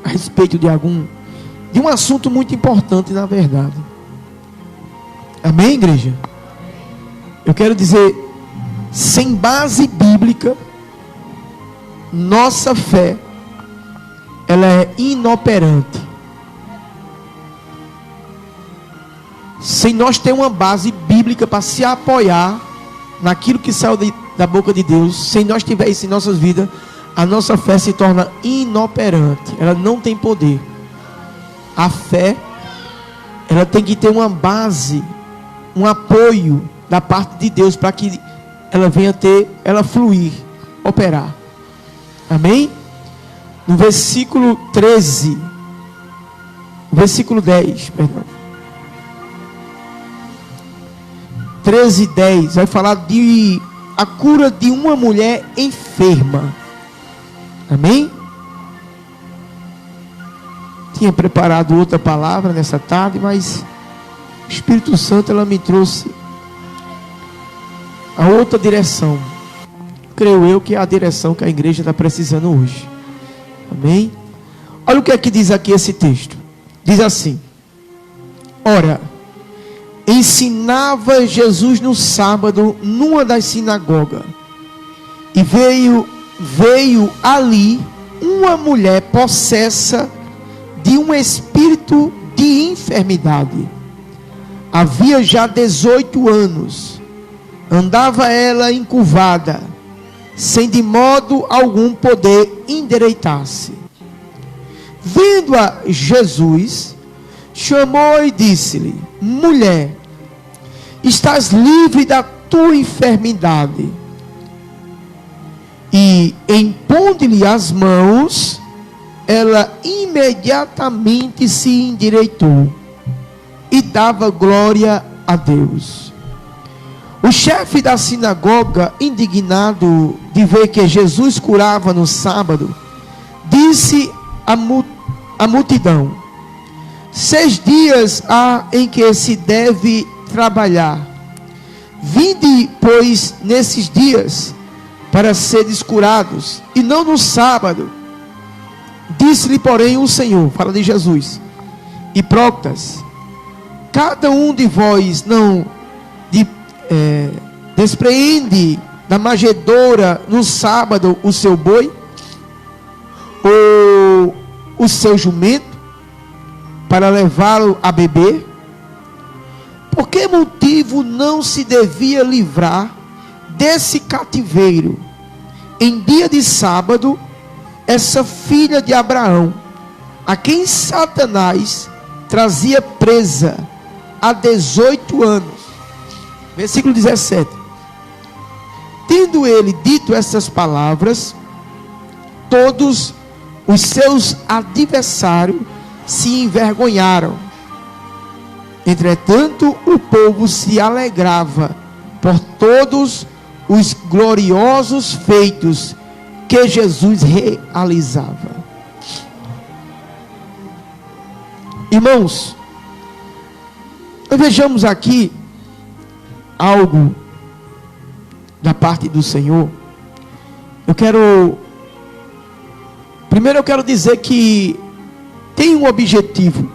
a respeito de um assunto muito importante, na verdade. Amém, igreja? Eu quero dizer, sem base bíblica, nossa fé, ela é inoperante. Sem nós ter uma base bíblica para se apoiar naquilo que saiu da boca de Deus, sem nós tiver isso em nossas vidas, a nossa fé se torna inoperante. Ela não tem poder. A fé, ela tem que ter uma base, um apoio da parte de Deus, para que ela venha ela fluir, operar. Amém? No versículo 13, versículo 10, perdão. 13 e 10, vai falar de a cura de uma mulher enferma. Amém? Tinha preparado outra palavra nessa tarde, mas o Espírito Santo, ela me trouxe a outra direção. Creio eu que é a direção que a igreja está precisando hoje. Amém? Olha o que é que diz aqui esse texto. Diz assim: ora, ensinava Jesus no sábado numa das sinagogas, e veio ali uma mulher possessa de um espírito de enfermidade. Havia já 18 anos. Andava ela encurvada, sem de modo algum poder endireitar-se. Vendo-a Jesus, chamou e disse-lhe: mulher, estás livre da tua enfermidade. E impondo-lhe as mãos, ela imediatamente se endireitou e dava glória a Deus. O chefe da sinagoga, indignado de ver que Jesus curava no sábado, disse à multidão: 6 dias há em que se deve trabalhar. Vinde, pois, nesses dias, para seres curados, e não no sábado. Disse-lhe, porém, o Senhor, fala de Jesus: hipócritas, cada um de vós não despreende da manjedoura no sábado o seu boi, ou o seu jumento, para levá-lo a beber? Por que motivo não se devia livrar desse cativeiro em dia de sábado essa filha de Abraão, a quem Satanás trazia presa há 18 anos? Versículo 17. Tendo ele dito essas palavras, todos os seus adversários se envergonharam. Entretanto, o povo se alegrava por todos os gloriosos feitos que Jesus realizava. Irmãos, vejamos aqui algo da parte do Senhor. Primeiro eu quero dizer que tem um objetivo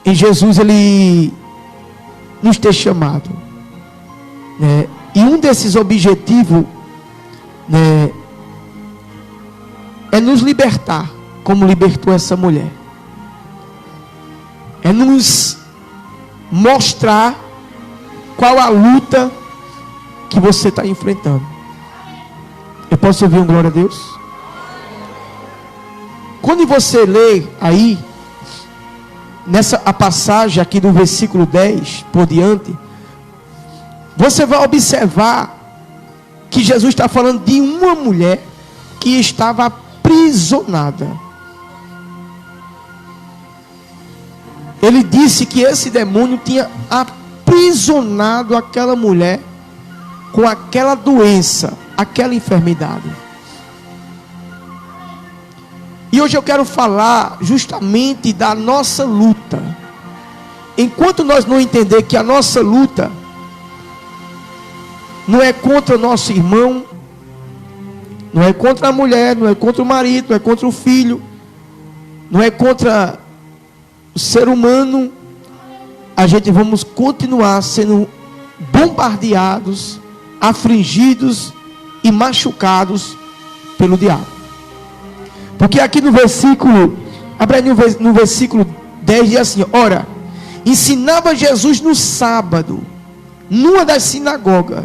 em Jesus, ele nos ter chamado, né? E um desses objetivos, né, é nos libertar, como libertou essa mulher. É nos mostrar qual a luta que você está enfrentando. Eu posso ouvir um glória a Deus? Quando você lê aí, a passagem aqui do versículo 10 por diante, você vai observar que Jesus está falando de uma mulher que estava aprisionada. Ele disse que esse demônio tinha aprisionado aquela mulher com aquela doença, aquela enfermidade. E hoje eu quero falar justamente da nossa luta. Enquanto nós não entender que a nossa luta não é contra o nosso irmão, Não é contra a mulher, não é contra o marido, não é contra o filho, não é contra o ser humano. A gente vamos continuar sendo bombardeados, afligidos e machucados pelo diabo. Porque aqui no versículo, abre aí no versículo 10, diz assim: ora, ensinava Jesus no sábado, numa das sinagogas,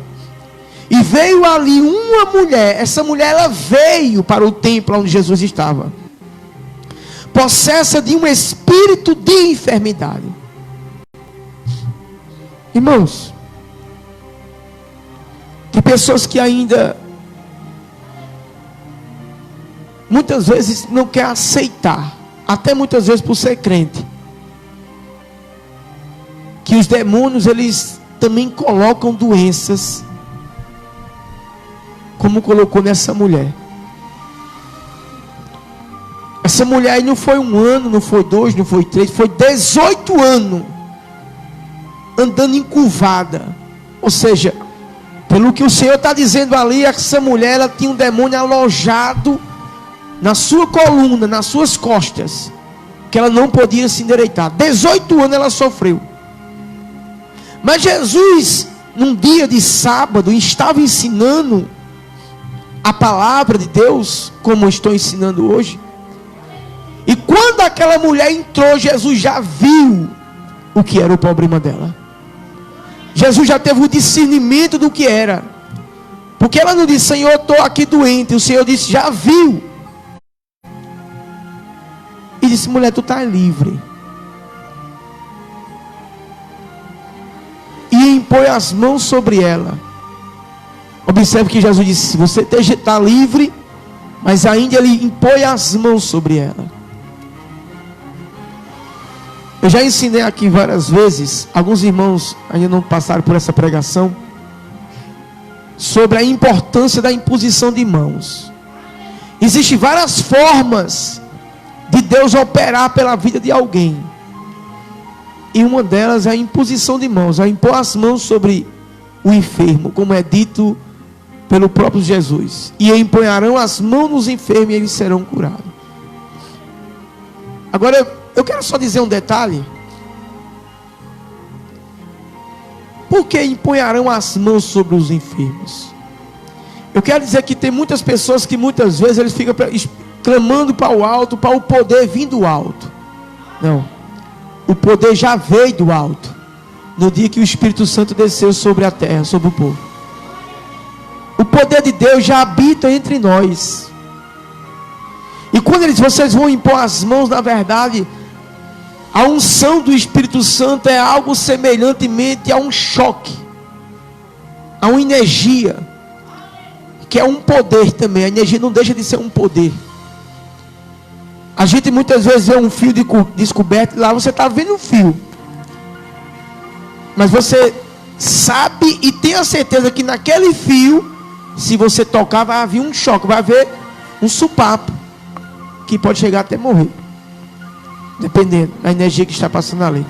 e veio ali uma mulher. Essa mulher, ela veio para o templo onde Jesus estava, possessa de um espírito de enfermidade. Irmãos, tem pessoas que ainda muitas vezes não quer aceitar, até muitas vezes por ser crente, que os demônios, eles também colocam doenças, como colocou nessa mulher. Essa mulher aí não foi 1 ano, não foi 2, não foi 3, foi 18 anos andando encurvada. Ou seja, pelo que o Senhor está dizendo ali, essa mulher, ela tinha um demônio alojado na sua coluna, nas suas costas, que ela não podia se endireitar. 18 anos ela sofreu. Mas Jesus, num dia de sábado, estava ensinando a palavra de Deus, como eu estou ensinando hoje. E quando aquela mulher entrou, Jesus já viu o que era o problema dela. Jesus já teve o discernimento do que era. Porque ela não disse: Senhor, eu estou aqui doente. O Senhor disse: já viu. E disse: mulher, tu está livre. E impõe as mãos sobre ela. Observe que Jesus disse: você está livre, mas ainda ele impõe as mãos sobre ela. Eu já ensinei aqui várias vezes, alguns irmãos ainda não passaram por essa pregação, sobre a importância da imposição de mãos. Existem várias formas de Deus operar pela vida de alguém. E uma delas é a imposição de mãos, a impor as mãos sobre o enfermo, como é dito pelo próprio Jesus. E impõerão as mãos nos enfermos e eles serão curados. Agora eu quero só dizer um detalhe. Por que impõerão as mãos sobre os enfermos? Eu quero dizer que tem muitas pessoas que muitas vezes eles ficam clamando para o alto, para o poder vir do alto. Não. O poder já veio do alto, no dia que o Espírito Santo desceu sobre a terra, sobre o povo. O poder de Deus já habita entre nós. E quando vocês vão impor as mãos, na verdade, a unção do Espírito Santo é algo semelhantemente a um choque, a uma energia, que é um poder também. A energia não deixa de ser um poder. A gente muitas vezes vê um fio descoberto, e lá você está vendo um fio, mas você sabe e tem a certeza que naquele fio, se você tocar, vai haver um choque, vai haver um supapo, que pode chegar até morrer, dependendo da energia que está passando ali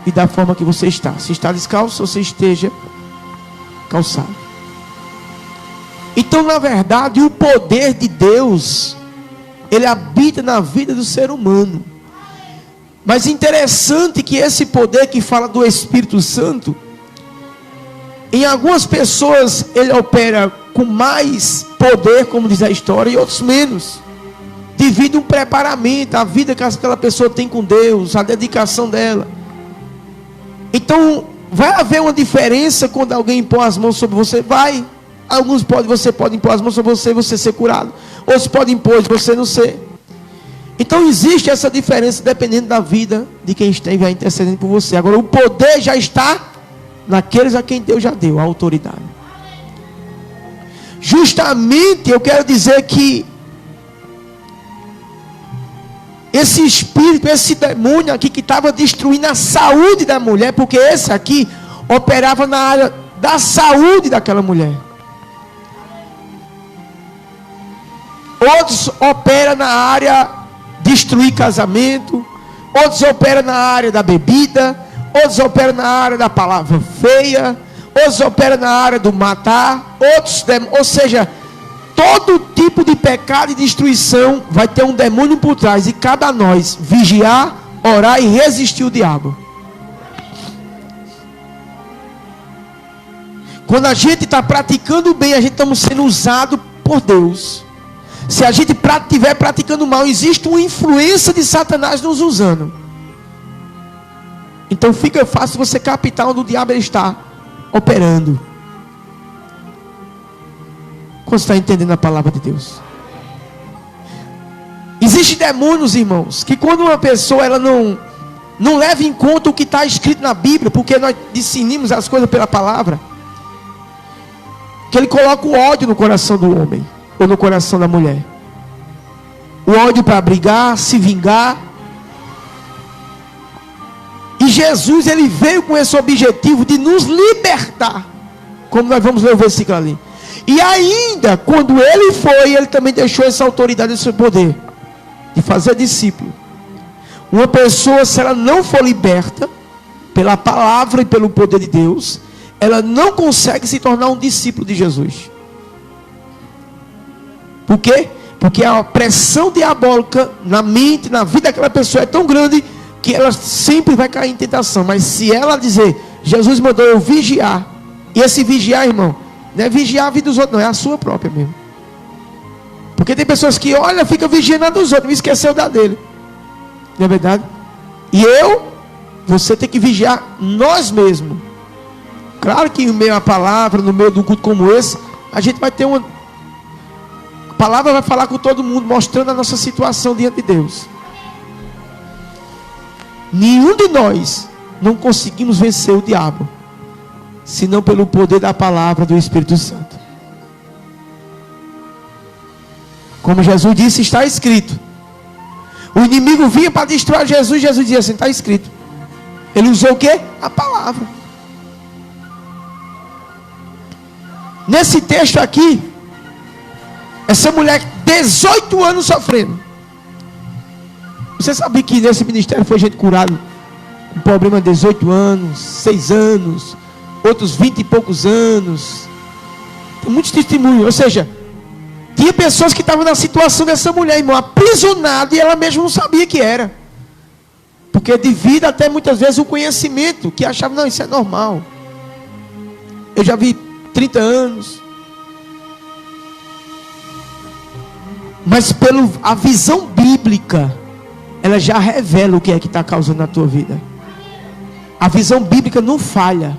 e da forma que você está. Se está descalço, você esteja calçado. Então, na verdade, o poder de Deus, ele habita na vida do ser humano. Mas interessante que esse poder que fala do Espírito Santo, em algumas pessoas ele opera com mais poder, como diz a história, e outros menos, devido a um preparamento, a vida que aquela pessoa tem com Deus, a dedicação dela. Então vai haver uma diferença quando alguém impõe as mãos sobre você. Vai. Você pode impor as mãos sobre você e você ser curado. Outros podem impor e você não ser. Então existe essa diferença dependendo da vida de quem estiver intercedendo por você. Agora o poder já está naqueles a quem Deus já deu a autoridade. Justamente eu quero dizer que esse espírito, esse demônio aqui que estava destruindo a saúde da mulher, porque esse aqui operava na área da saúde daquela mulher. Outros operam na área de destruir casamento, outros operam na área da bebida, outros operam na área da palavra feia, outros operam na área do matar, outros, ou seja, todo tipo de pecado e destruição vai ter um demônio por trás, e cabe a nós vigiar, orar e resistir o diabo. Quando a gente está praticando bem, a gente estamos sendo usado por Deus. Se a gente estiver praticando mal, existe uma influência de Satanás nos usando. Então fica fácil você captar onde o diabo está operando. Quando você está entendendo a palavra de Deus? Existem demônios, irmãos, que quando uma pessoa ela não leva em conta o que está escrito na Bíblia, porque nós discernimos as coisas pela palavra, que ele coloca o ódio no coração do homem ou no coração da mulher. O ódio para brigar, se vingar. E Jesus, ele veio com esse objetivo de nos libertar, como nós vamos ler o versículo ali. E ainda, quando ele foi, ele também deixou essa autoridade, esse poder de fazer discípulo. Uma pessoa, se ela não for liberta pela palavra e pelo poder de Deus, ela não consegue se tornar um discípulo de Jesus. Por quê? Porque a pressão diabólica na mente, na vida daquela pessoa é tão grande que ela sempre vai cair em tentação. Mas se ela dizer, Jesus mandou eu vigiar, e esse vigiar, irmão, não é vigiar a vida dos outros, não, é a sua própria mesmo. Porque tem pessoas que, olha, fica vigiando a dos outros, me esqueceu da dele. Não é verdade? E você tem que vigiar nós mesmos. Claro que no meio da palavra, no meio de um culto como esse, a gente vai ter uma... A palavra vai falar com todo mundo, mostrando a nossa situação diante de Deus. Nenhum de nós não conseguimos vencer o diabo, senão pelo poder da palavra do Espírito Santo. Como Jesus disse, está escrito. O inimigo vinha para destruir Jesus, Jesus dizia assim, está escrito. Ele usou o quê? A palavra. Nesse texto aqui, essa mulher, 18 anos sofrendo. Você sabia que nesse ministério foi gente curada com problema de 18 anos, 6 anos, outros 20 e poucos anos. Tem muitos testemunhos. Ou seja, tinha pessoas que estavam na situação dessa mulher, irmão, aprisionada, e ela mesma não sabia que era. Porque devido até muitas vezes o conhecimento, que achava, não, isso é normal. Eu já vi 30 anos. Mas pela a visão bíblica, ela já revela o que é que está causando na tua vida. A visão bíblica não falha.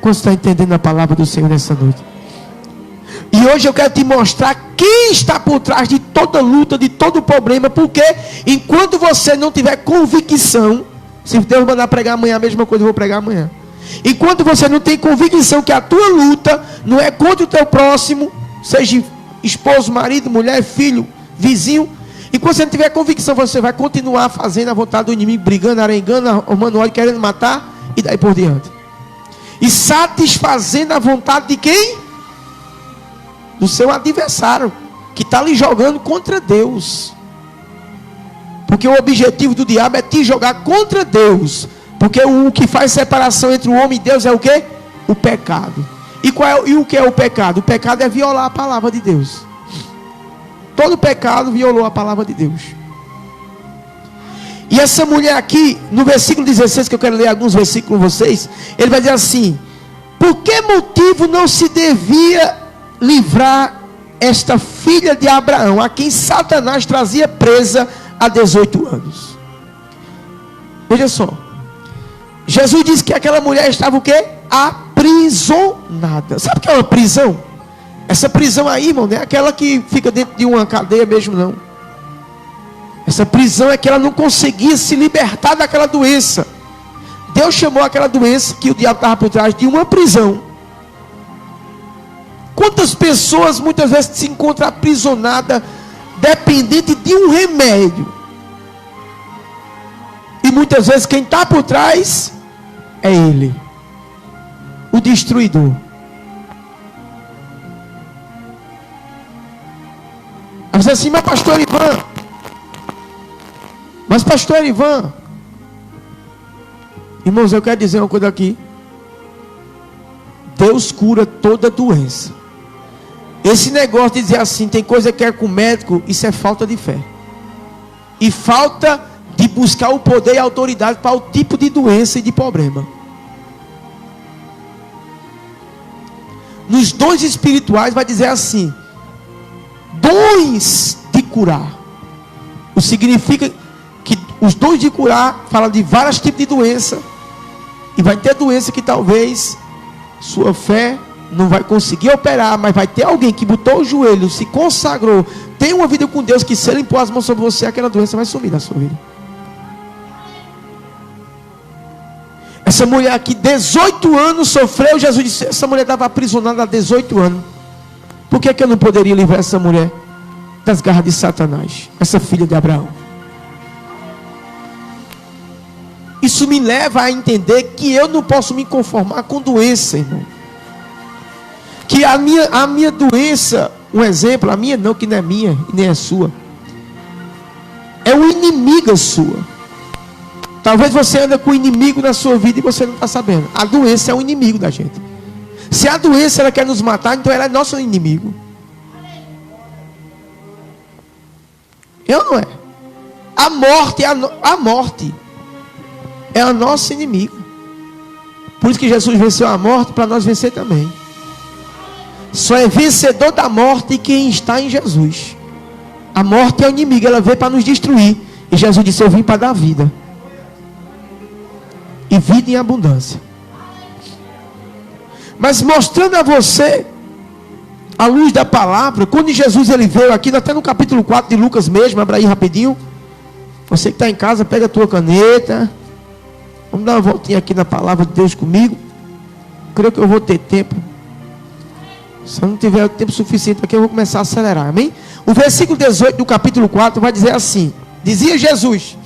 Quando você está entendendo a palavra do Senhor nessa noite? E hoje eu quero te mostrar quem está por trás de toda luta, de todo problema. Porque enquanto você não tiver convicção, se Deus mandar pregar amanhã a mesma coisa, eu vou pregar amanhã. Enquanto você não tem convicção que a tua luta não é contra o teu próximo, seja esposo, marido, mulher, filho, vizinho, enquanto você não tiver convicção, você vai continuar fazendo a vontade do inimigo, brigando, arengando, arrumando ódio, querendo matar, e daí por diante. E satisfazendo a vontade de quem? Do seu adversário, que está lhe jogando contra Deus. Porque o objetivo do diabo é te jogar contra Deus. Porque o que faz separação entre o homem e Deus é o quê? O pecado. E o que é o pecado? O pecado é violar a palavra de Deus. Todo pecado violou a palavra de Deus. E essa mulher aqui, no versículo 16, que eu quero ler alguns versículos com vocês, ele vai dizer assim: por que motivo não se devia livrar esta filha de Abraão, a quem Satanás trazia presa há 18 anos? Veja só, Jesus disse que aquela mulher estava o quê? Aprisionada. Sabe o que é uma prisão? Essa prisão aí, irmão, não é aquela que fica dentro de uma cadeia mesmo, não. Essa prisão é que ela não conseguia se libertar daquela doença. Deus chamou aquela doença que o diabo estava por trás de uma prisão. Quantas pessoas muitas vezes se encontram aprisionadas, dependente de um remédio? E muitas vezes quem está por trás é ele, o destruidor. Aí você diz assim, mas pastor Ivan, irmãos, eu quero dizer uma coisa aqui. Deus cura toda doença. Esse negócio de dizer assim, tem coisa que é com o médico, isso é falta de fé. E falta de buscar o poder e a autoridade para o tipo de doença e de problema. Nos dons espirituais vai dizer assim: dons de curar. O significa que os dons de curar fala de vários tipos de doença. E vai ter doença que talvez sua fé não vai conseguir operar, mas vai ter alguém que botou o joelho, se consagrou, tem uma vida com Deus, que se ele impor as mãos sobre você, aquela doença vai sumir da sua vida. Essa mulher aqui, 18 anos sofreu. Jesus disse: essa mulher estava aprisionada há 18 anos. Por que eu não poderia livrar essa mulher das garras de Satanás, essa filha de Abraão? Isso me leva a entender que eu não posso me conformar com doença, irmão. Que a minha doença, um exemplo, a minha não, que não é minha e nem é sua, é uma inimiga sua. Talvez você ande com um inimigo na sua vida e você não está sabendo. A doença é um inimigo da gente. Se a doença ela quer nos matar, então ela é nosso inimigo. Eu não é. A morte é a nossa inimiga. Por isso que Jesus venceu a morte, para nós vencer também. Só é vencedor da morte quem está em Jesus. A morte é o inimigo, ela veio para nos destruir. E Jesus disse: eu vim para dar vida. E vida em abundância. Mas mostrando a você, à luz da palavra, quando Jesus ele veio aqui, até no capítulo 4 de Lucas mesmo, abra aí rapidinho. Você que está em casa, pega a tua caneta. Vamos dar uma voltinha aqui na palavra de Deus comigo. Creio que eu vou ter tempo. Se eu não tiver tempo suficiente aqui, eu vou começar a acelerar, amém? O versículo 18 do capítulo 4 vai dizer assim: dizia Jesus: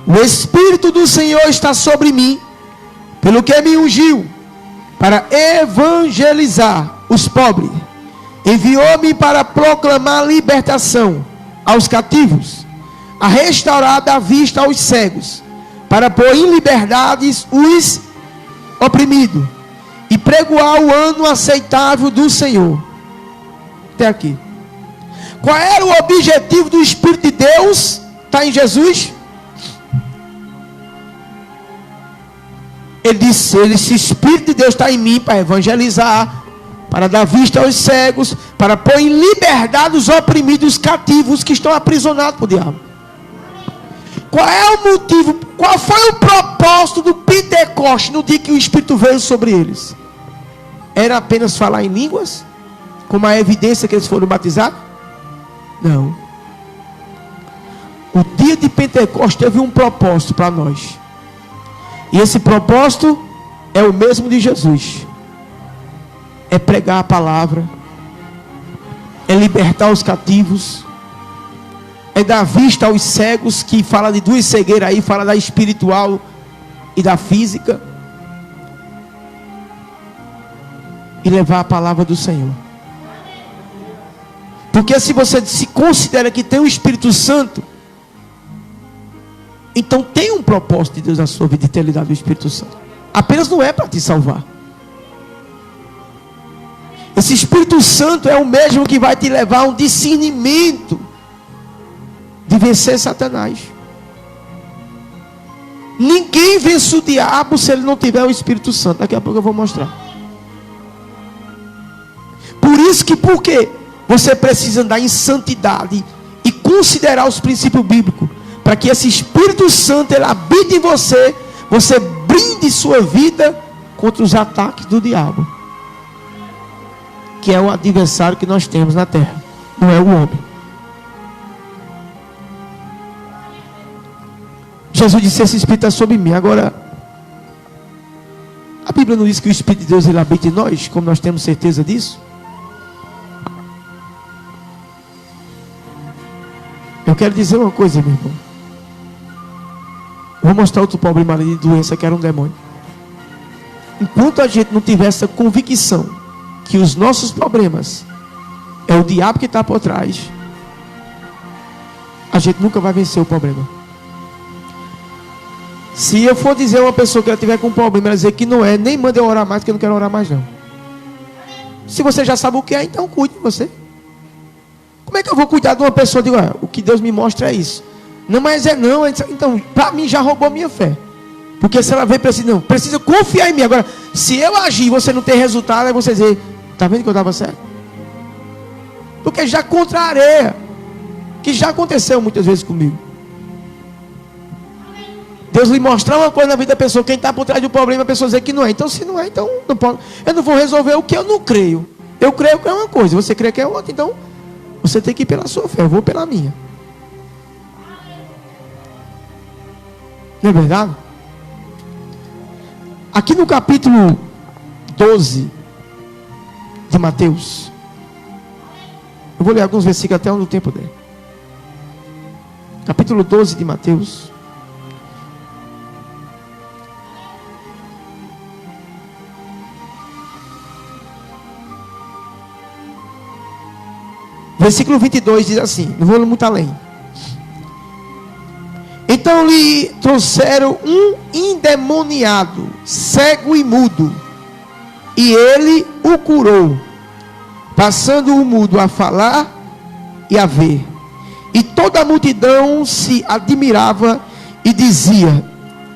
o Espírito do Senhor está sobre mim, pelo que me ungiu para evangelizar os pobres. Enviou-me para proclamar libertação aos cativos, a restaurar da vista aos cegos, para pôr em liberdades os oprimidos, e pregoar o ano aceitável do Senhor. Até aqui. Qual era o objetivo do Espírito de Deus? Está em Jesus? Ele disse: esse Espírito de Deus está em mim para evangelizar, para dar vista aos cegos, para pôr em liberdade os oprimidos, os cativos que estão aprisionados por diabo. Qual é o motivo? Qual foi o propósito do Pentecostes no dia que o Espírito veio sobre eles? Era apenas falar em línguas, como a evidência que eles foram batizados? Não. O dia de Pentecostes teve um propósito para nós. E esse propósito é o mesmo de Jesus. É pregar a palavra, é libertar os cativos, é dar vista aos cegos, que fala de duas cegueiras aí, fala da espiritual e da física, e levar a palavra do Senhor. Porque se você se considera que tem o Espírito Santo, então tem um propósito de Deus na sua vida, de ter lhe dado o Espírito Santo. Apenas não é para te salvar. Esse Espírito Santo é o mesmo que vai te levar a um discernimento de vencer Satanás. Ninguém vence o diabo se ele não tiver o Espírito Santo. Daqui a pouco eu vou mostrar. Por isso que, por quê? Você precisa andar em santidade e considerar os princípios bíblicos, para que esse Espírito Santo ele habite em você, você brinde sua vida contra os ataques do diabo, que é o adversário que nós temos na terra, não é o homem. Jesus disse: esse Espírito é sobre mim. Agora, a Bíblia não diz que o Espírito de Deus ele habita em nós, como nós temos certeza disso? Eu quero dizer uma coisa, meu irmão. Vou mostrar outro problema ali de doença, que era um demônio. Enquanto a gente não tiver essa convicção que os nossos problemas é o diabo que está por trás, a gente nunca vai vencer o problema. Se eu for dizer a uma pessoa que ela tiver com um problema, ela dizer que não é, nem manda eu orar mais, porque eu não quero orar mais não. Se você já sabe o que é, então cuide de você. Como é que eu vou cuidar de uma pessoa? Digo, o que Deus me mostra é isso. Não, mas não. Então, para mim já roubou minha fé. Porque se ela vê, precisa confiar em mim. Agora, se eu agir e você não ter resultado, aí você dizer, tá vendo que eu estava certo? Porque já contraria. Que já aconteceu muitas vezes comigo. Deus lhe mostrar uma coisa na vida da pessoa, quem está por trás do problema, a pessoa dizer que não é. Então, se não é, então não pode. Eu não vou resolver o que eu não creio. Eu creio que é uma coisa, você crê que é outra. Então, você tem que ir pela sua fé, eu vou pela minha. Não é verdade? Aqui no capítulo 12 de Mateus, eu vou ler alguns versículos até onde o tempo der. Capítulo 12 de Mateus. Versículo 22 diz assim, não vou muito além. Então lhe trouxeram um endemoniado, cego e mudo, e ele o curou, passando o mudo a falar e a ver. E toda a multidão se admirava e dizia,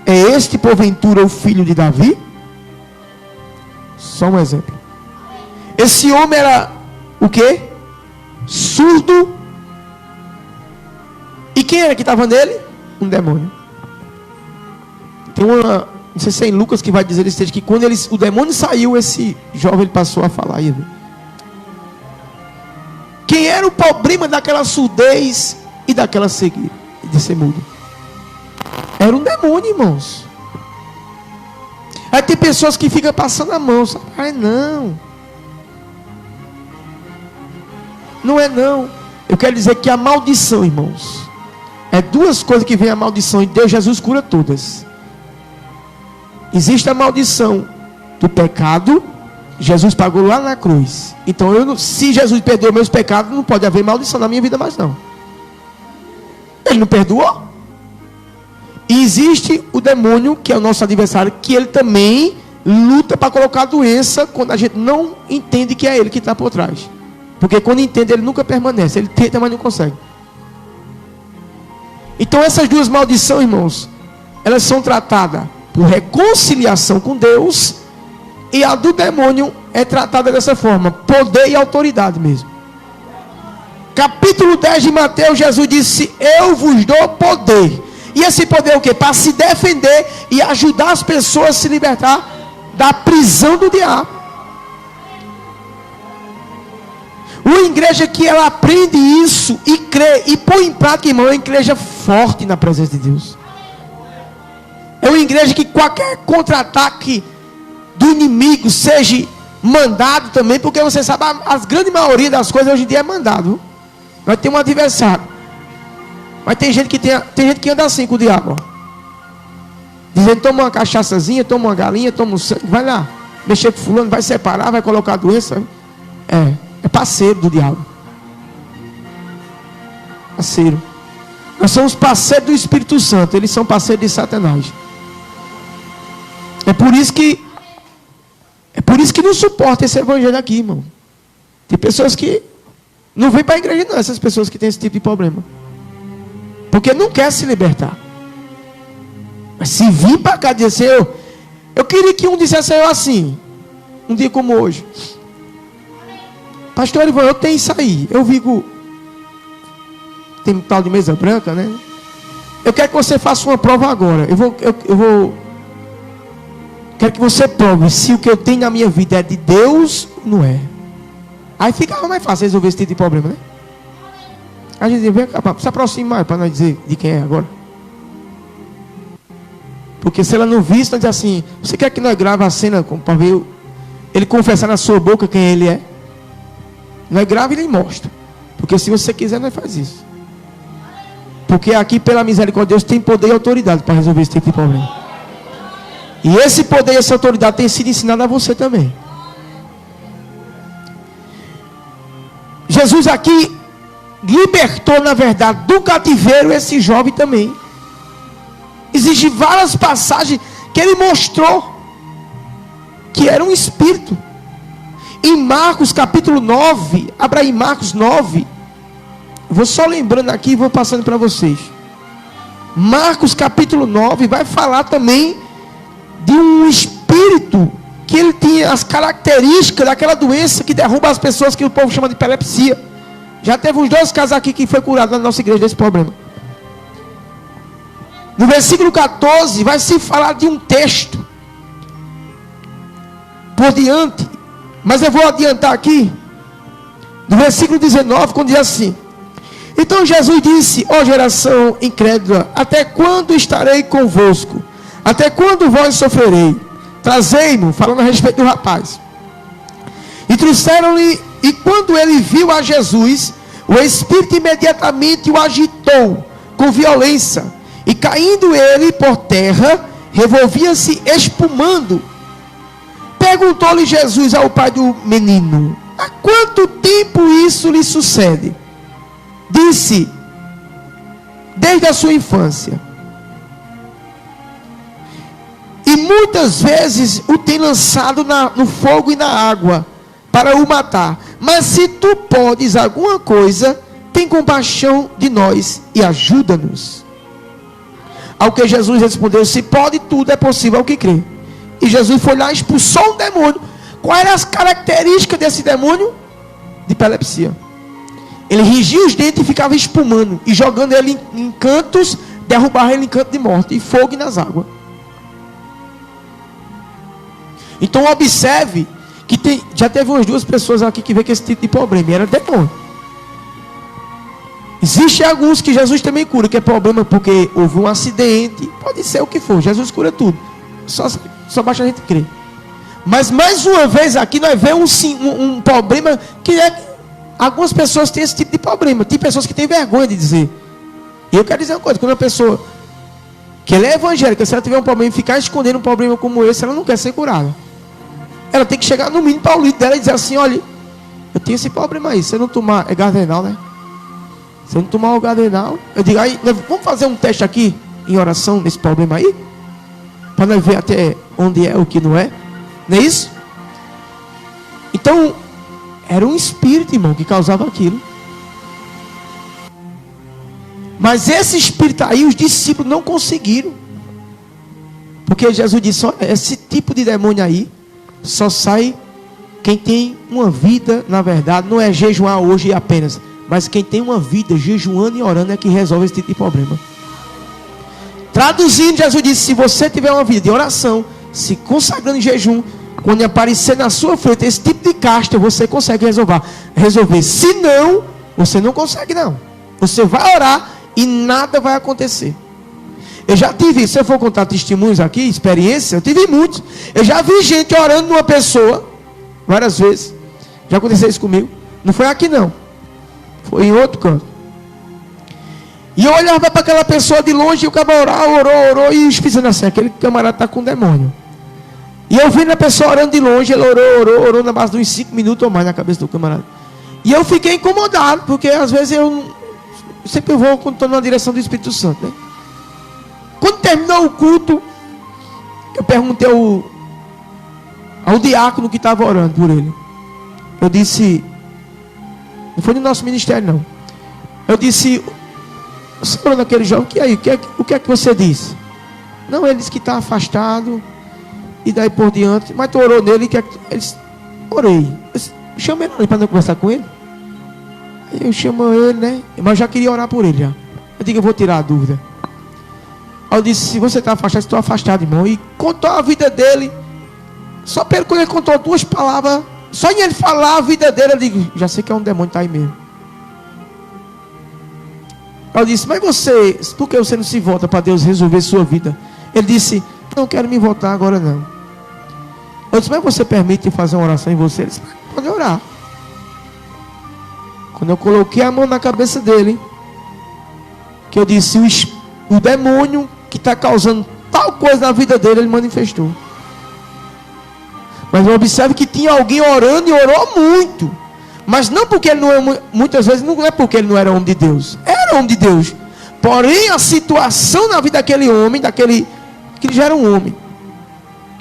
é este porventura o filho de Davi? Só um exemplo. Esse homem era o quê? Surdo. E quem era que estava nele? Um demônio. Tem uma, não sei se é em Lucas que vai dizer esse texto, que quando o demônio saiu, esse jovem ele passou a falar. Quem era o problema daquela surdez e daquela cegueira, de ser mudo? Era um demônio, irmãos. Aí tem pessoas que ficam passando a mão, sabe? Ai, não. Não é não. Eu quero dizer que a maldição, irmãos, é duas coisas que vem a maldição, e Deus Jesus cura todas. Existe a maldição do pecado, Jesus pagou lá na cruz. Então, se Jesus perdoou meus pecados, não pode haver maldição na minha vida mais não. Ele não perdoou. E existe o demônio, que é o nosso adversário, que ele também luta para colocar doença quando a gente não entende que é ele que está por trás. Porque quando entende, ele nunca permanece. Ele tenta, mas não consegue. Então essas duas maldições, irmãos, elas são tratadas por reconciliação com Deus. E a do demônio é tratada dessa forma, poder e autoridade mesmo. Capítulo 10 de Mateus, Jesus disse, eu vos dou poder. E esse poder é o quê? Para se defender e ajudar as pessoas a se libertar da prisão do diabo. Uma igreja que ela aprende isso e crê e põe em prática, irmão, é uma igreja forte na presença de Deus. É uma igreja que qualquer contra-ataque do inimigo seja mandado também, porque você sabe, a grande maioria das coisas hoje em dia é mandado. Vai ter um adversário. Mas tem gente que anda assim com o diabo, ó. Dizendo, toma uma cachaçazinha, toma uma galinha, toma um sangue, vai lá, mexer com fulano, vai separar, vai colocar doença. É parceiro do diabo. Parceiro. Nós somos parceiros do Espírito Santo. Eles são parceiros de Satanás. É por isso que não suporta esse evangelho aqui, irmão. Tem pessoas que não vêm para a igreja não. Essas pessoas que têm esse tipo de problema. Porque não quer se libertar. Mas se vir para cá dizer assim, eu queria que um dissesse eu assim. Um dia como hoje. Pastor Ivan, eu tenho isso aí. Eu digo, tem um tal de mesa branca, né? Eu quero que você faça uma prova agora. Eu vou. Quero que você prove se o que eu tenho na minha vida é de Deus ou não é. Aí ficava mais fácil resolver esse tipo de problema, né? A gente vem cá, se aproxima mais para nós dizer de quem é agora. Porque se ela não visse, nós diz assim, você quer que nós grave a cena para ver ele confessar na sua boca quem ele é? Nós grava e nem mostra. Porque se você quiser, nós faz isso. Porque aqui, pela misericórdia de Deus, tem poder e autoridade para resolver esse tipo de problema. E esse poder e essa autoridade tem sido ensinado a você também. Jesus aqui libertou, na verdade, do cativeiro esse jovem também. Existem várias passagens que ele mostrou que era um espírito. Em Marcos capítulo 9, abra aí Marcos 9. Vou só lembrando aqui e vou passando para vocês. Marcos capítulo 9 vai falar também de um espírito que ele tinha as características daquela doença que derruba as pessoas, que o povo chama de epilepsia. Já teve uns 2 casos aqui que foi curado na nossa igreja desse problema. No versículo 14 vai se falar de um texto por diante, mas eu vou adiantar aqui. No versículo 19, quando diz assim: então Jesus disse: ó geração incrédula, até quando estarei convosco? Até quando vós sofrerei? Trazei-mo, falando a respeito do rapaz. E trouxeram-lhe, e quando ele viu a Jesus, o espírito imediatamente o agitou com violência, e caindo ele por terra, revolvia-se espumando. Perguntou-lhe Jesus ao pai do menino: há quanto tempo isso lhe sucede? Disse: desde a sua infância. E muitas vezes o tem lançado no fogo e na água para o matar. Mas se tu podes alguma coisa, tem compaixão de nós e ajuda-nos. Ao que Jesus respondeu: se pode, tudo é possível ao que crê. E Jesus foi lá e expulsou um demônio. Quais eram as características desse demônio? De epilepsia. Ele rigia os dentes e ficava espumando, e jogando ele em cantos, derrubava ele em canto de morte, e fogo nas águas. Então observe que já teve umas 2 pessoas aqui que veio com esse tipo de problema, e era demônio. Existem alguns que Jesus também cura, que é problema porque houve um acidente, pode ser o que for, Jesus cura tudo, só basta a gente crer. Mas mais uma vez aqui nós vemos um problema que algumas pessoas têm esse tipo de problema. Tem pessoas que têm vergonha de dizer. E eu quero dizer uma coisa: quando uma pessoa que ela é evangélica, se ela tiver um problema e ficar escondendo um problema como esse, ela não quer ser curada. Ela tem que chegar no mínimo para o líder dela e dizer assim: olha, eu tenho esse problema aí, se eu não tomar, é gardenal, né? Se eu não tomar o gardenal, eu digo aí, vamos fazer um teste aqui em oração nesse problema aí, para nós ver até onde é o que não é. Não é isso? Então, era um espírito, irmão, que causava aquilo. Mas esse espírito aí, os discípulos não conseguiram. Porque Jesus disse: olha, esse tipo de demônio aí só sai quem tem uma vida, na verdade, não é jejuar hoje apenas, mas quem tem uma vida jejuando e orando é que resolve esse tipo de problema. Traduzindo, Jesus disse: se você tiver uma vida de oração, se consagrando em jejum, quando aparecer na sua frente esse tipo de casta, você consegue resolver. Se não, você não consegue não. Você vai orar e nada vai acontecer. Eu já tive, se eu for contar testemunhos aqui, experiência, eu tive muitos. Eu já vi gente orando numa pessoa, várias vezes. Já aconteceu isso comigo. Não foi aqui não, foi em outro canto. E eu olhava para aquela pessoa de longe, e o cara orou, e pensando assim: aquele camarada está com demônio. E eu vi a pessoa orando de longe, ele orou na base de uns 5 minutos ou mais na cabeça do camarada. E eu fiquei incomodado, porque às vezes eu sempre vou quando estou na direção do Espírito Santo, né? Quando terminou o culto, eu perguntei ao diácono que estava orando por ele. Eu disse, não foi no nosso ministério não. Eu disse: você orou naquele jovem, o que é que você disse? Não, ele disse que está afastado, e daí por diante. Mas tu orou nele, ele disse: orei. Chamei ele para não conversar com ele. Eu chamo ele, né? Mas já queria orar por ele já. Eu digo: eu vou tirar a dúvida. Aí eu disse: se você está afastado, estou afastado, irmão. E contou a vida dele. Só pelo que ele contou 2 palavras, só em ele falar a vida dele, eu digo: já sei que é um demônio, está aí mesmo. Aí eu disse: mas você, por que você não se volta para Deus resolver sua vida? Ele disse: não quero me voltar agora não. Eu disse: mas você permite fazer uma oração em você? Ele disse: pode orar. Quando eu coloquei a mão na cabeça dele, que eu disse: o demônio que está causando tal coisa na vida dele, ele manifestou. Mas observe que tinha alguém orando e orou muito. Mas não porque ele não é, muitas vezes não é porque ele não era homem de Deus. Era homem de Deus. Porém, a situação na vida daquele homem, que ele já era um homem,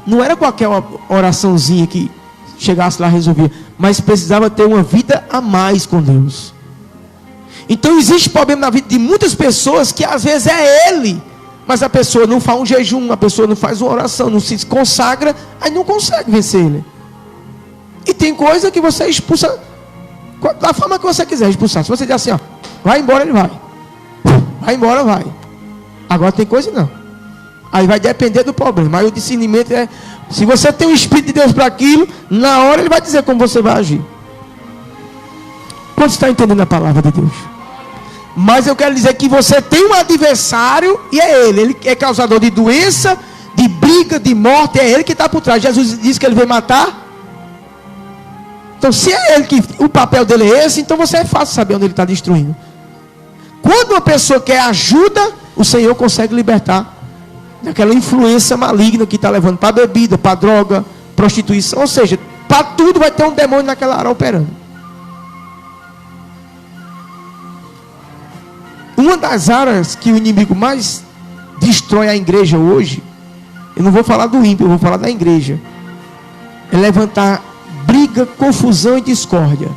não era qualquer oraçãozinha que chegasse lá e resolvia, mas precisava ter uma vida a mais com Deus. Então existe problema na vida de muitas pessoas que às vezes é ele, mas a pessoa não faz um jejum, a pessoa não faz uma oração, não se consagra, aí não consegue vencer ele. E tem coisa que você expulsa da forma que você quiser expulsar. Se você dizer assim, ó, vai embora, ele vai. Vai embora, vai. Agora tem coisa não. Aí vai depender do problema. Aí o discernimento é, se você tem o Espírito de Deus para aquilo, na hora ele vai dizer como você vai agir. Quando você está entendendo a palavra de Deus? Mas eu quero dizer que você tem um adversário e é ele. Ele é causador de doença, de briga, de morte. É ele que está por trás. Jesus disse que ele veio matar. Então se é ele que o papel dele é esse, então você é fácil saber onde ele está destruindo. Quando uma pessoa quer ajuda, o Senhor consegue libertar daquela influência maligna que está levando para a bebida, para a droga, prostituição. Ou seja, para tudo vai ter um demônio naquela área operando. Uma das áreas que o inimigo mais destrói a igreja hoje, eu não vou falar do ímpio, eu vou falar da igreja, é levantar briga, confusão e discórdia.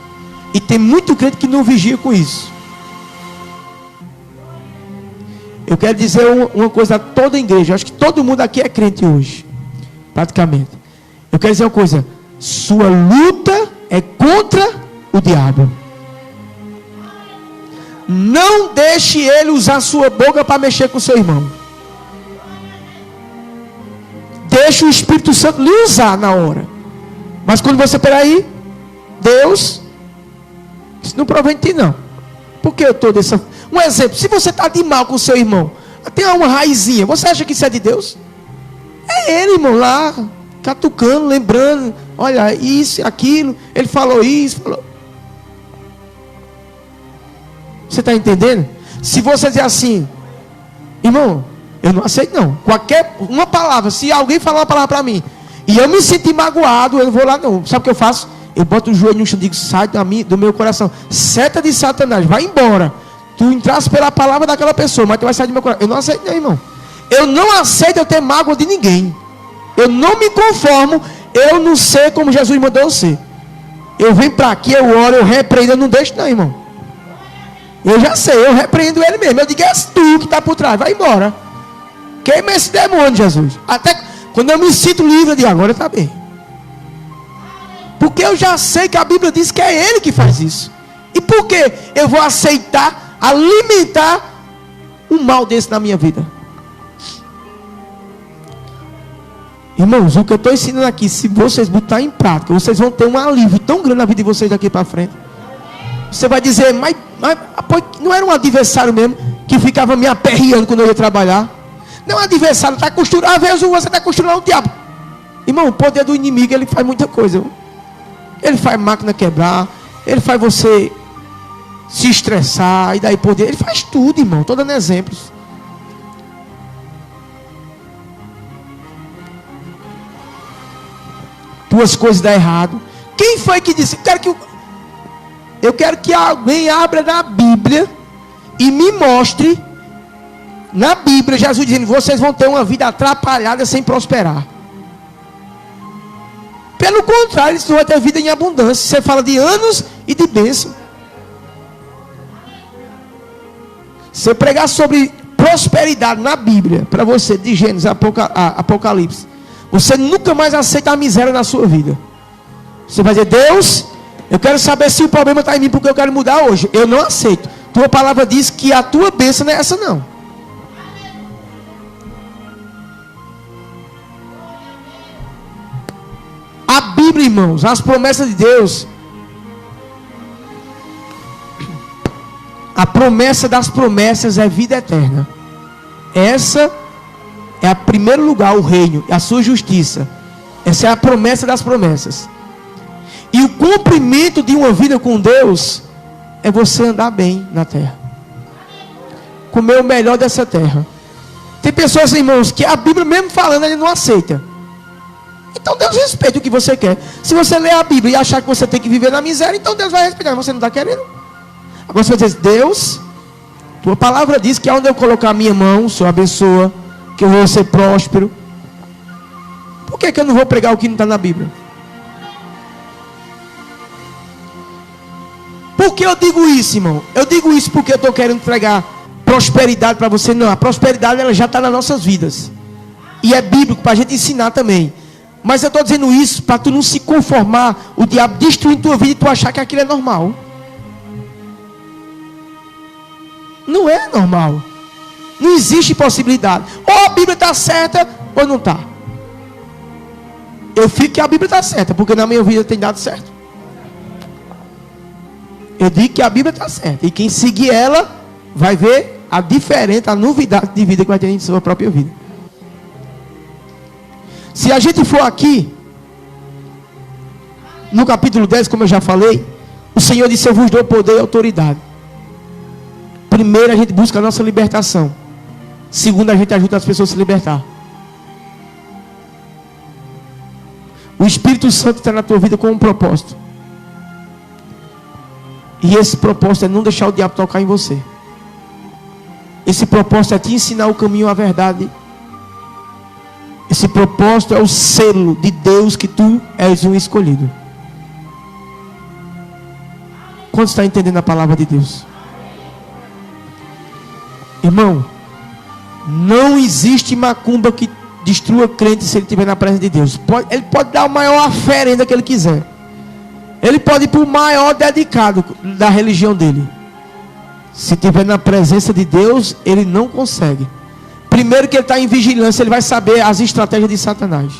E tem muito crente que não vigia com isso. Eu quero dizer uma coisa a toda a igreja. Acho que todo mundo aqui é crente hoje, praticamente. Eu quero dizer uma coisa: sua luta é contra o diabo. Não deixe ele usar sua boca para mexer com seu irmão. Deixe o Espírito Santo lhe usar na hora. Mas quando você, peraí, Deus, isso não provém de ti não. Por que eu estou dessa... Um exemplo, se você está de mal com o seu irmão, tem uma raizinha, você acha que isso é de Deus? É ele, irmão, lá, catucando, lembrando, olha, isso, aquilo, ele falou isso, falou... Você está entendendo? Se você dizer assim, irmão, eu não aceito não. Uma palavra, se alguém falar uma palavra para mim, e eu me sentir magoado, eu não vou lá não. Sabe o que eu faço? Eu boto o joelho no chão e digo, sai do meu coração. Seta de Satanás, vai embora. Tu entraste pela palavra daquela pessoa, mas tu vai sair do meu coração. Eu não aceito não, irmão. Eu não aceito eu ter mágoa de ninguém. Eu não me conformo. Eu não sei como Jesus mandou eu ser. Eu venho para aqui, eu oro, eu repreendo, eu não deixo não, irmão. Eu já sei, eu repreendo ele mesmo. Eu digo, é tu que está por trás, vai embora. Queima esse demônio, Jesus. Até quando eu me sinto livre, de agora está bem. Porque eu já sei que a Bíblia diz que é ele que faz isso. E por que eu vou aceitar, alimentar um mal desse na minha vida? Irmãos, o que eu estou ensinando aqui, se vocês botarem em prática, vocês vão ter um alívio tão grande na vida de vocês daqui para frente. Você vai dizer, mas não era um adversário mesmo que ficava me aperreando quando eu ia trabalhar? Não, adversário está costurando, às vezes você está costurando o diabo. Irmão, o poder do inimigo, ele faz muita coisa. Ele faz máquina quebrar, ele faz você se estressar, e daí poder, ele faz tudo, irmão. Estou dando exemplos. Duas coisas dão errado. Quem foi que disse? Eu quero que alguém abra na Bíblia e me mostre na Bíblia Jesus dizendo, vocês vão ter uma vida atrapalhada sem prosperar. Pelo contrário, eles vão ter vida em abundância. Você fala de anos e de bênção. Você pregar sobre prosperidade na Bíblia, para você, de Gênesis, Apocalipse, você nunca mais aceita a miséria na sua vida. Você vai dizer, Deus, eu quero saber se o problema está em mim, porque eu quero mudar hoje. Eu não aceito. Tua palavra diz que a tua bênção não é essa não. A Bíblia, irmãos, as promessas de Deus, a promessa das promessas é vida eterna. Essa é a primeiro lugar, o reino, a sua justiça. Essa é a promessa das promessas. E o cumprimento de uma vida com Deus é você andar bem na terra, comer o melhor dessa terra. Tem pessoas, irmãos, que a Bíblia mesmo falando, ele não aceita. Então Deus respeita o que você quer. Se você ler a Bíblia e achar que você tem que viver na miséria, então Deus vai respeitar. Você não está querendo. Agora você vai dizer, Deus, Tua palavra diz que aonde eu colocar a minha mão, o Senhor abençoa, que eu vou ser próspero. Por que eu não vou pregar o que não está na Bíblia? Por que eu digo isso, irmão? Eu digo isso porque eu estou querendo pregar prosperidade para você. Não, a prosperidade ela já está nas nossas vidas. E é bíblico para a gente ensinar também. Mas eu estou dizendo isso para tu não se conformar, o diabo destruir tua vida e tu achar que aquilo é normal. Não é normal. Não existe possibilidade. Ou a Bíblia está certa ou não está. Eu fico que a Bíblia está certa, porque na minha vida tem dado certo. Eu digo que a Bíblia está certa. E quem seguir ela vai ver a diferença, a novidade de vida que vai ter em sua própria vida. Se a gente for aqui, no capítulo 10, como eu já falei, o Senhor disse: eu vos dou poder e autoridade. Primeiro, a gente busca a nossa libertação. Segundo, a gente ajuda as pessoas a se libertar. O Espírito Santo está na tua vida com um propósito. E esse propósito é não deixar o diabo tocar em você. Esse propósito é te ensinar o caminho, a verdade. Esse propósito é o selo de Deus que tu és um escolhido. Quanto está entendendo a palavra de Deus? Irmão, não existe macumba que destrua crente se ele estiver na presença de Deus. Ele pode dar a maior oferenda que ele quiser. Ele pode ir para o maior dedicado da religião dele. Se estiver na presença de Deus, ele não consegue. Primeiro, que ele está em vigilância, ele vai saber as estratégias de Satanás.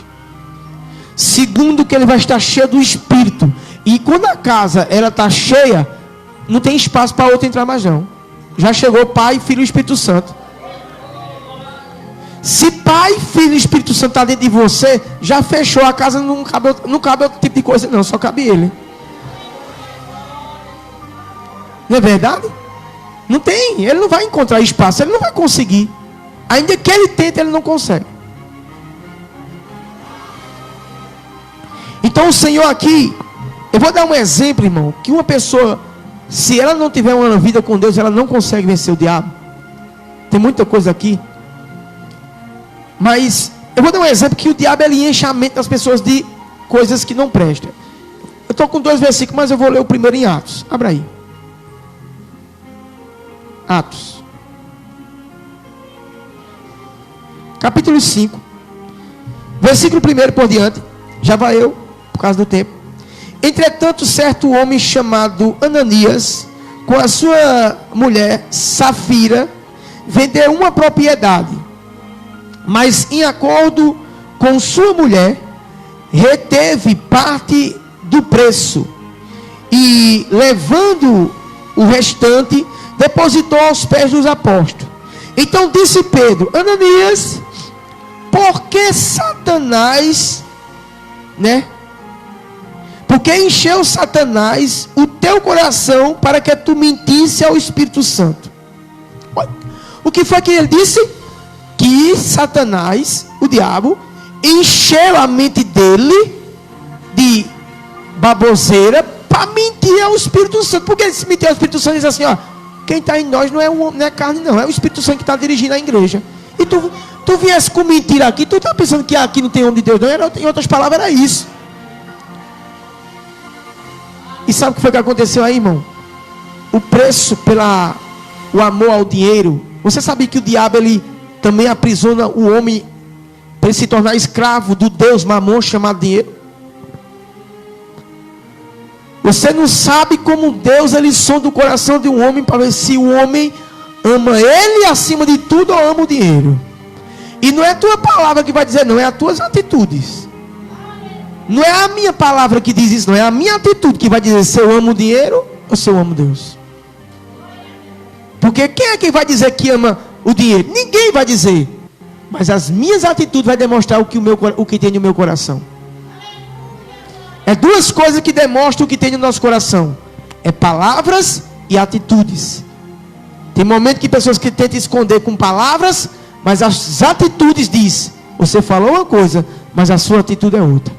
Segundo, que ele vai estar cheio do Espírito. E quando a casa ela está cheia, não tem espaço para outro entrar mais não. Já chegou Pai, Filho e Espírito Santo. Se Pai, Filho e Espírito Santo está dentro de você, já fechou a casa, não cabe outro tipo de coisa não, só cabe Ele. Não é verdade? Não tem, ele não vai encontrar espaço, ele não vai conseguir. Ainda que ele tente, ele não consegue. Então o Senhor aqui, eu vou dar um exemplo, irmão, que uma pessoa, se ela não tiver uma vida com Deus, ela não consegue vencer o diabo. Tem muita coisa aqui. Mas eu vou dar um exemplo que o diabo ele enche a mente das pessoas de coisas que não prestam. Eu estou com 2 versículos, mas eu vou ler o primeiro em Atos. Abra aí. Atos. Capítulo 5. Versículo 1 por diante. Já vai eu, por causa do tempo. Entretanto, certo homem chamado Ananias, com a sua mulher Safira, vendeu uma propriedade, mas em acordo com sua mulher, reteve parte do preço, e levando o restante, depositou aos pés dos apóstolos. Então disse Pedro: Ananias, por que Satanás, porque encheu Satanás o teu coração para que tu mentisse ao Espírito Santo? O que foi que ele disse? Que Satanás, o diabo, encheu a mente dele de baboseira para mentir ao Espírito Santo. Porque ele se mentir ao Espírito Santo, diz assim: ó, quem está em nós não é carne não, é o Espírito Santo que está dirigindo a igreja. E tu viesse com mentira aqui, tu está pensando que aqui não tem homem de Deus não? Em outras palavras era isso. E sabe o que foi que aconteceu aí, irmão? O preço o amor ao dinheiro. Você sabe que o diabo ele também aprisiona o homem para ele se tornar escravo do Deus Mamon, chamado dinheiro? Você não sabe como Deus ele sonda o coração de um homem para ver se o homem ama ele acima de tudo ou ama o dinheiro. E não é a tua palavra que vai dizer, não, é as tuas atitudes. Não é a minha palavra que diz isso, não, é a minha atitude que vai dizer se eu amo o dinheiro ou se eu amo Deus. Porque quem é que vai dizer que ama o dinheiro? Ninguém vai dizer. Mas as minhas atitudes vai demonstrar o que tem no meu coração. É 2 coisas que demonstram o que tem no nosso coração: é palavras e atitudes. Tem momentos que pessoas que tentam esconder com palavras, mas as atitudes diz: você falou uma coisa, mas a sua atitude é outra.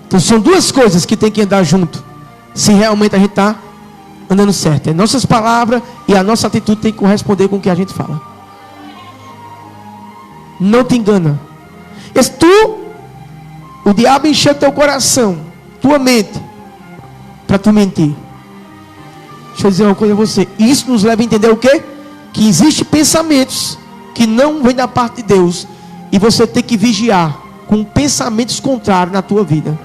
Então são 2 coisas que tem que andar junto, se realmente a gente está andando certo. É nossas palavras e a nossa atitude tem que corresponder com o que a gente fala. Não te engana. Se o diabo encher teu coração, tua mente, para tu mentir. Deixa eu dizer uma coisa a você. Isso nos leva a entender o quê? Que existem pensamentos que não vêm da parte de Deus. E você tem que vigiar com pensamentos contrários na tua vida.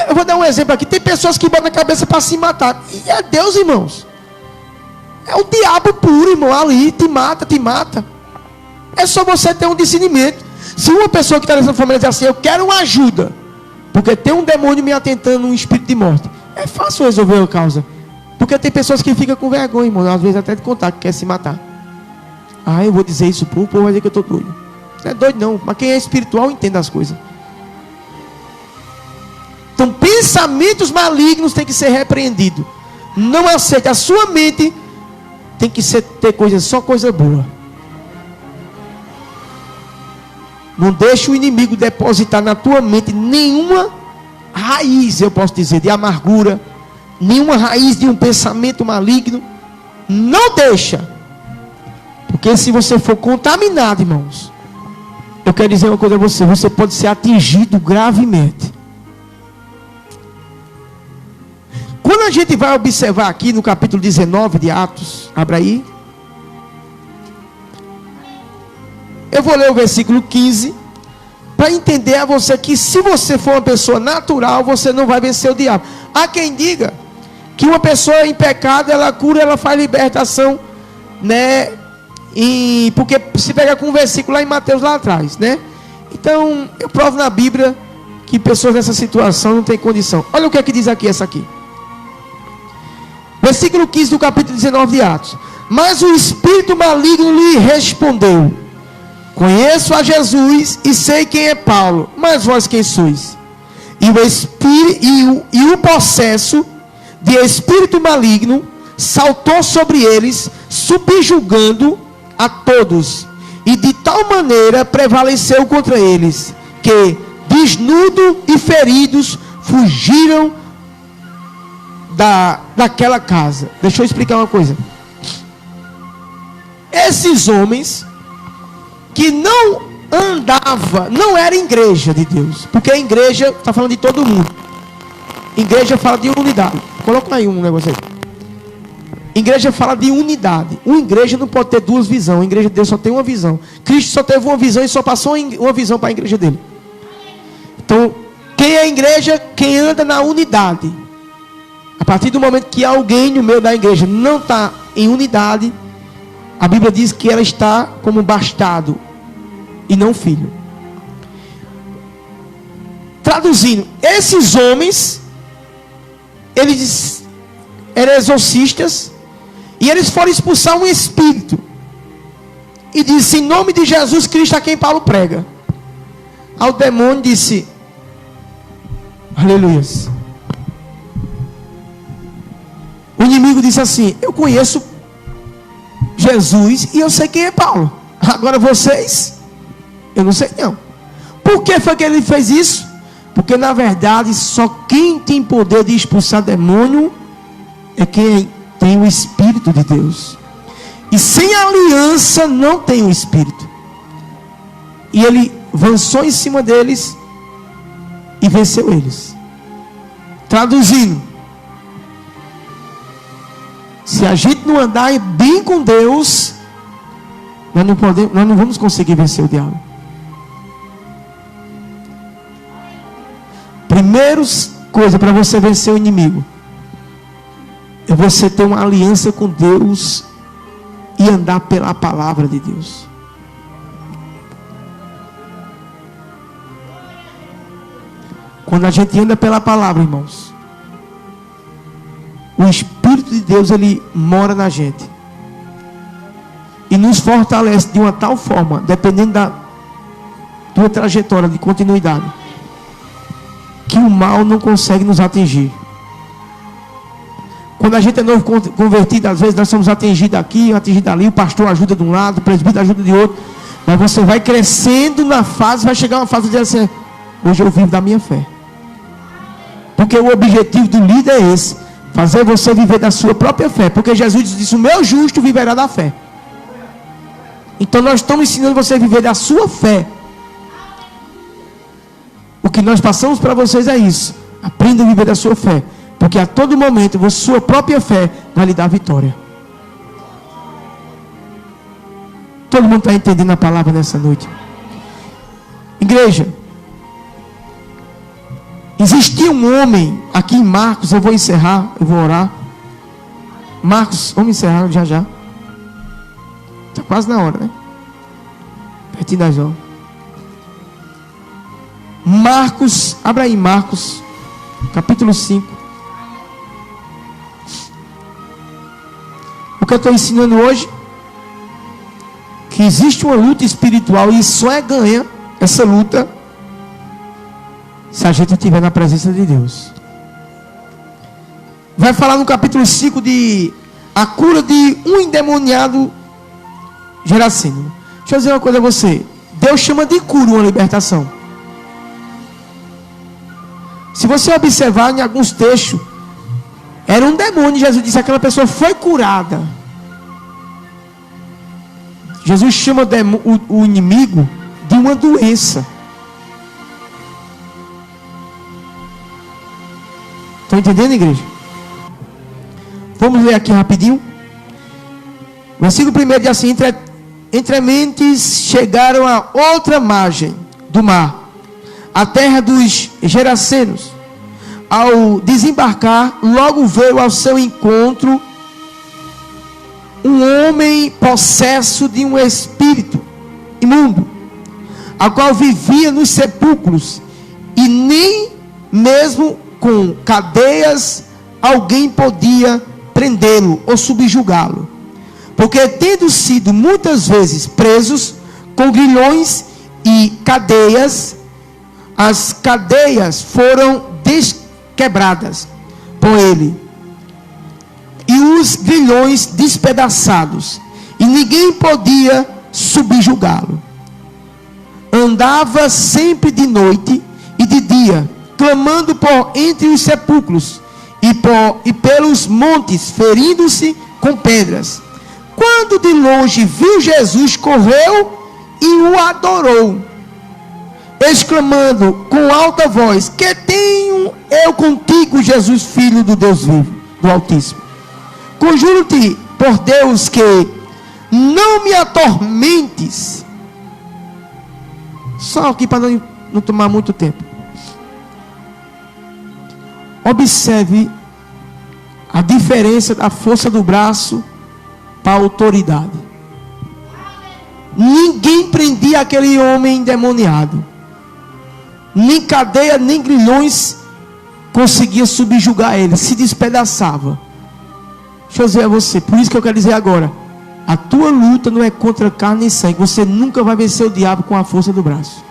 Eu vou dar um exemplo aqui. Tem pessoas que botam na cabeça para se matar. E é Deus, irmãos. É o diabo puro, irmão. Ali te mata, te mata. É só você ter um discernimento. Se uma pessoa que está nessa família diz assim: eu quero uma ajuda, porque tem um demônio me atentando, um espírito de morte. É fácil resolver a causa. Porque tem pessoas que ficam com vergonha, irmão. Às vezes até de contar que quer se matar. Ah, eu vou dizer isso pro povo, vai dizer que eu estou doido. Não é doido não. Mas quem é espiritual entende as coisas. Então pensamentos malignos têm que ser repreendidos. Não aceite. A sua mente tem que ter só coisa boa. Não deixe o inimigo depositar na tua mente nenhuma raiz, eu posso dizer, de amargura, nenhuma raiz de um pensamento maligno. Não deixa. Porque se você for contaminado, irmãos, eu quero dizer uma coisa a você: você pode ser atingido gravemente. Quando a gente vai observar aqui no capítulo 19 de Atos, abra aí. Eu vou ler o versículo 15, para entender a você que se você for uma pessoa natural, você não vai vencer o diabo. Há quem diga que uma pessoa em pecado, ela cura, ela faz libertação, né? Porque se pega com um versículo lá em Mateus lá atrás, né? Então, eu provo na Bíblia que pessoas nessa situação não têm condição. Olha o que é que diz aqui, essa aqui. Versículo 15 do capítulo 19 de Atos. Mas o espírito maligno lhe respondeu: conheço a Jesus e sei quem é Paulo, mas vós quem sois? E o espírito e o possesso de espírito maligno saltou sobre eles, subjugando a todos, e de tal maneira prevaleceu contra eles, que desnudo e feridos fugiram daquela casa. Deixa eu explicar uma coisa. Esses homens que não andava, não era igreja de Deus, porque a igreja está falando de todo mundo. Igreja fala de unidade. Coloca aí um negócio aí. Igreja fala de unidade. Uma igreja não pode ter duas visões. A igreja de Deus só tem uma visão. Cristo só teve uma visão e só passou uma visão para a igreja dele. Então, quem é a igreja? Quem anda na unidade. A partir do momento que alguém no meio da igreja não está em unidade, a Bíblia diz que ela está como bastardo e não filho. Traduzindo, esses homens, eles eram exorcistas, e eles foram expulsar um espírito, e disse: em nome de Jesus Cristo a quem Paulo prega. Ao demônio disse: aleluia. O inimigo disse assim: eu conheço Jesus e eu sei quem é Paulo. Agora vocês, eu não sei não. Por que foi que ele fez isso? Porque na verdade só quem tem poder de expulsar demônio é quem tem o Espírito de Deus. E sem aliança não tem o Espírito. E ele avançou em cima deles e venceu eles. Traduzindo, se a gente não andar bem com Deus, nós não vamos conseguir vencer o diabo. Primeira coisa para você vencer o inimigo é você ter uma aliança com Deus e andar pela palavra de Deus. Quando a gente anda pela palavra, irmãos, o Espírito de Deus, ele mora na gente e nos fortalece de uma tal forma, dependendo da tua trajetória de continuidade, que o mal não consegue nos atingir. Quando a gente é novo convertido, às vezes nós somos atingidos aqui, atingidos ali, o pastor ajuda de um lado, o presbítero ajuda de outro, mas você vai crescendo na fase, vai chegar uma fase de dizer assim: hoje eu vivo da minha fé. Porque o objetivo do líder é esse: Fazer você viver da sua própria fé. Porque Jesus disse: o meu justo viverá da fé. Então nós estamos ensinando você a viver da sua fé. O que nós passamos para vocês é isso. Aprenda a viver da sua fé. Porque a todo momento, a sua própria fé vai lhe dar vitória. Todo mundo está entendendo a palavra nessa noite? Igreja, existia um homem aqui em Marcos. Eu vou encerrar, eu vou orar. Marcos, vamos encerrar já já. Está quase na hora, né? Pertinho das horas. Marcos, abra aí Marcos, capítulo 5. O que eu estou ensinando hoje, que existe uma luta espiritual e só é ganha essa luta se a gente estiver na presença de Deus. Vai falar no capítulo 5 de a cura de um endemoniado Geraseno. Deixa eu dizer uma coisa a você. Deus chama de cura uma libertação. Se você observar em alguns textos, era um demônio. Jesus disse que aquela pessoa foi curada. Jesus chama o inimigo de uma doença. Estão entendendo, igreja? Vamos ler aqui rapidinho. Versículo 1 diz assim: entre mentes chegaram a outra margem do mar, a terra dos Gerasenos. Ao desembarcar, logo veio ao seu encontro um homem possesso de um espírito imundo, a qual vivia nos sepulcros, e nem mesmo com cadeias alguém podia prendê-lo ou subjugá-lo, porque tendo sido muitas vezes presos com grilhões e cadeias, as cadeias foram quebradas por ele, e os grilhões despedaçados, e ninguém podia subjugá-lo. Andava sempre de noite e de dia, clamando por entre os sepulcros e pelos montes, ferindo-se com pedras. Quando de longe viu Jesus, correu e o adorou, exclamando com alta voz: que tenho eu contigo, Jesus, filho do Deus vivo, do Altíssimo? Conjuro-te por Deus que não me atormentes. Só aqui para não tomar muito tempo. Observe a diferença da força do braço para a autoridade. Ninguém prendia aquele homem endemoniado. Nem cadeia, nem grilhões conseguia subjugar ele. Se despedaçava. Deixa eu dizer a você, por isso que eu quero dizer agora: a tua luta não é contra carne e sangue. Você nunca vai vencer o diabo com a força do braço.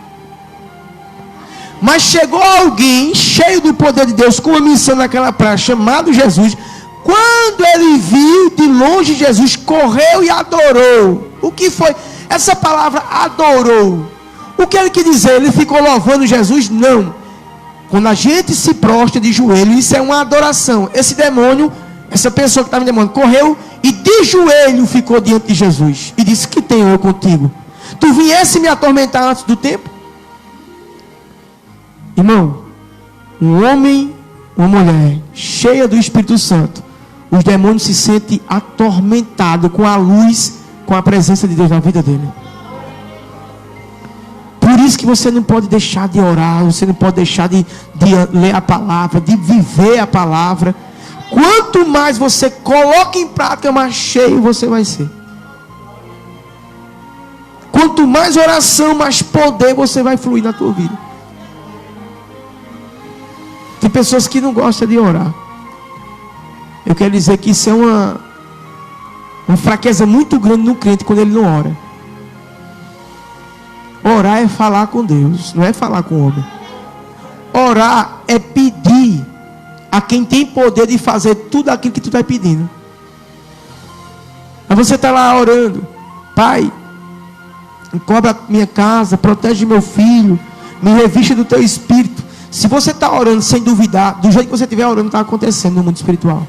Mas chegou alguém cheio do poder de Deus, com uma missão naquela praia, chamado Jesus. Quando ele viu de longe Jesus, correu e adorou. O que foi? Essa palavra adorou. O que ele quer dizer? Ele ficou louvando Jesus? Não. Quando a gente se prostra de joelho, isso é uma adoração. Esse demônio, essa pessoa que estava em demônio, correu e de joelho ficou diante de Jesus e disse: que tenho eu contigo? Tu viesse me atormentar antes do tempo? Irmão, um homem, uma mulher cheia do Espírito Santo, os demônios se sentem atormentados com a luz, com a presença de Deus na vida dele. Por isso que você não pode deixar de orar, você não pode deixar de ler a palavra, de viver a palavra. Quanto mais você coloca em prática, mais cheio você vai ser. Quanto mais oração, mais poder você vai fluir na tua vida. Tem pessoas que não gostam de orar. Eu quero dizer que isso é uma fraqueza muito grande no crente quando ele não ora. Orar é falar com Deus, não é falar com o homem. Orar é pedir a quem tem poder de fazer tudo aquilo que tu está pedindo. Aí você está lá orando: Pai, encobre a minha casa, protege meu filho, me revista do teu espírito. Se você está orando sem duvidar, do jeito que você estiver orando, está acontecendo no mundo espiritual.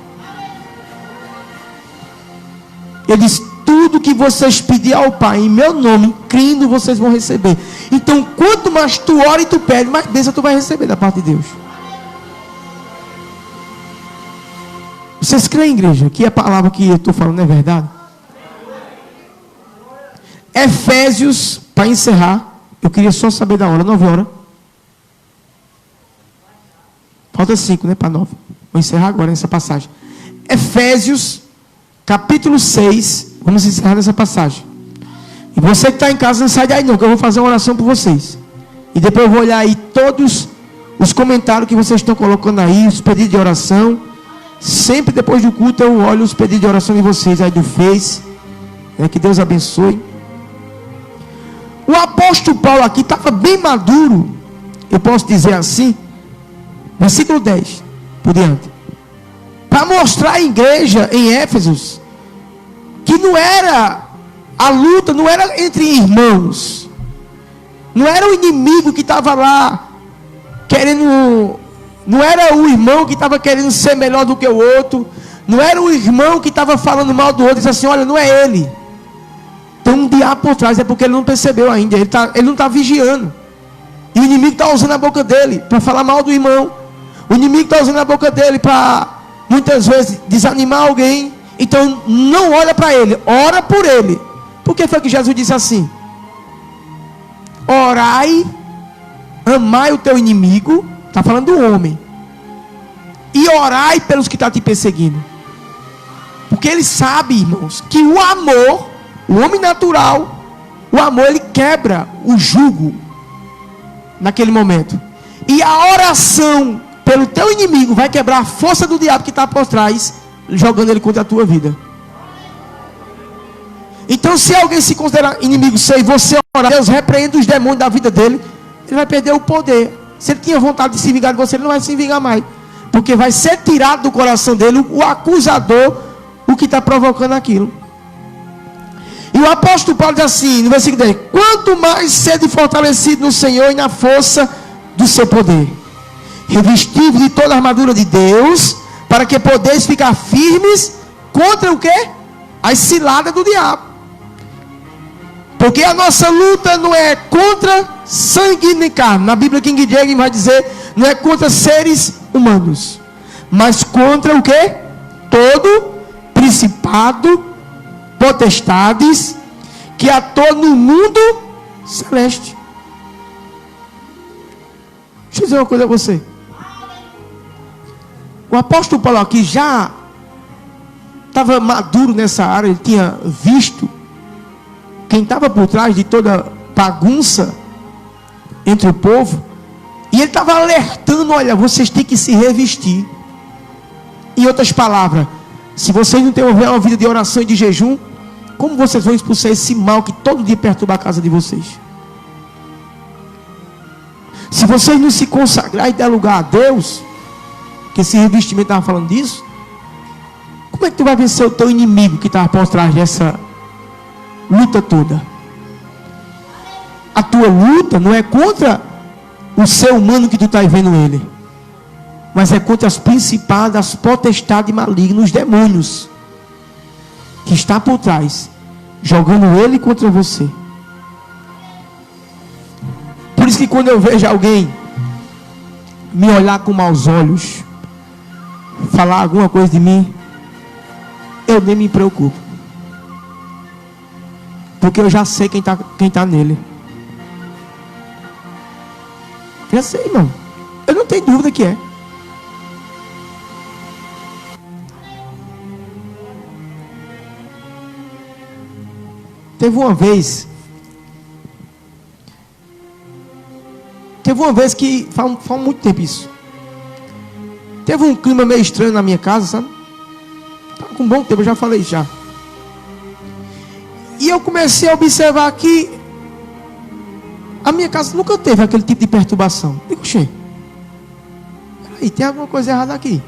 Ele diz: tudo que vocês pedirem ao Pai em meu nome, crendo, vocês vão receber. Então, quanto mais tu ora e tu pede, mais bênção tu vai receber da parte de Deus. Vocês creem, igreja, que a palavra que eu estou falando é verdade? Efésios, para encerrar, eu queria só saber da hora, 9 horas. Falta 5, né, para 9. Vou encerrar agora nessa passagem. Efésios, capítulo 6, vamos encerrar nessa passagem. E você que está em casa, não sai daí não, que eu vou fazer uma oração por vocês. E depois eu vou olhar aí todos os comentários que vocês estão colocando aí, os pedidos de oração. Sempre depois do culto eu olho os pedidos de oração de vocês aí do Face. Que Deus abençoe. O apóstolo Paulo aqui estava bem maduro, eu posso dizer assim, versículo 10 por diante, para mostrar à igreja em Éfeso que não era a luta, não era entre irmãos, não era o inimigo que estava lá querendo, não era o irmão que estava querendo ser melhor do que o outro, não era o irmão que estava falando mal do outro, disse assim: olha, não é ele, tem um diabo por trás, é porque ele não percebeu ainda, ele não está vigiando, e o inimigo está usando a boca dele para falar mal do irmão, o inimigo está usando a boca dele para muitas vezes desanimar alguém. Então não olha para ele, ora por ele. Por que foi que Jesus disse assim? Orai, amai o teu inimigo, está falando do homem, e orai pelos que estão te perseguindo. Porque ele sabe, irmãos, que o amor, o homem natural, o amor, ele quebra o jugo naquele momento. E a oração pelo teu inimigo vai quebrar a força do diabo que está por trás, jogando ele contra a tua vida. Então, se alguém se considerar inimigo seu e você orar, Deus repreende os demônios da vida dele, ele vai perder o poder. Se ele tinha vontade de se vingar de você, ele não vai se vingar mais, porque vai ser tirado do coração dele o acusador, o que está provocando aquilo. E o apóstolo Paulo diz assim, no versículo 10: quanto mais sede fortalecido no Senhor e na força do seu poder, revestido de toda a armadura de Deus, para que podeis ficar firmes contra o quê? As ciladas do diabo. Porque a nossa luta não é contra sangue nem carne. Na Bíblia King James vai dizer, não é contra seres humanos, mas contra o quê? Todo principado, potestades que atuam no mundo celeste. Deixa eu dizer uma coisa a você. O apóstolo Paulo aqui já estava maduro nessa área, ele tinha visto quem estava por trás de toda bagunça entre o povo, e ele estava alertando: olha, vocês têm que se revestir. Em outras palavras, se vocês não têm uma vida de oração e de jejum, como vocês vão expulsar esse mal que todo dia perturba a casa de vocês? Se vocês não se consagrar e der lugar a Deus, que esse revestimento estava falando disso, como é que tu vai vencer o teu inimigo que estava por trás dessa luta toda? A tua luta não é contra o ser humano que tu está vendo ele, mas é contra as principadas, as potestades malignas, os demônios que está por trás, jogando ele contra você. Por isso que quando eu vejo alguém me olhar com maus olhos, falar alguma coisa de mim, eu nem me preocupo, porque eu já sei quem tá nele. Já sei, irmão. Eu não tenho dúvida que é. Teve uma vez que, faz muito tempo isso, teve um clima meio estranho na minha casa, sabe? Estava com um bom tempo, eu já falei isso já. E eu comecei a observar que a minha casa nunca teve aquele tipo de perturbação. Digo, che, peraí, tem alguma coisa errada aqui.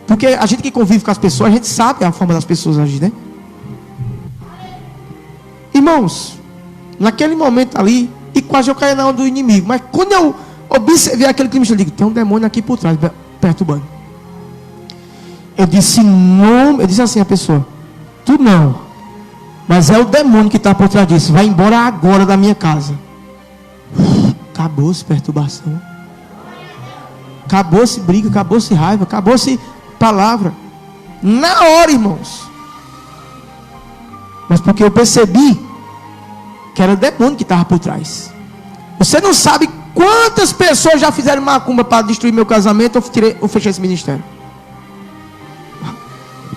Porque a gente que convive com as pessoas, a gente sabe a forma das pessoas agir, né? Irmãos, naquele momento ali, e quase eu caí na onda do inimigo. Mas quando eu observei aquele que me chamou. Eu digo, tem um demônio aqui por trás, perturbando. Eu disse assim a pessoa, tu não, mas é o demônio que está por trás disso. Vai embora agora da minha casa. Acabou-se perturbação. Acabou-se briga, acabou-se raiva, acabou-se palavra. Na hora, irmãos. Mas porque eu percebi que era o demônio que estava por trás. Você não sabe quantas pessoas já fizeram macumba para destruir meu casamento. Eu fechei esse ministério.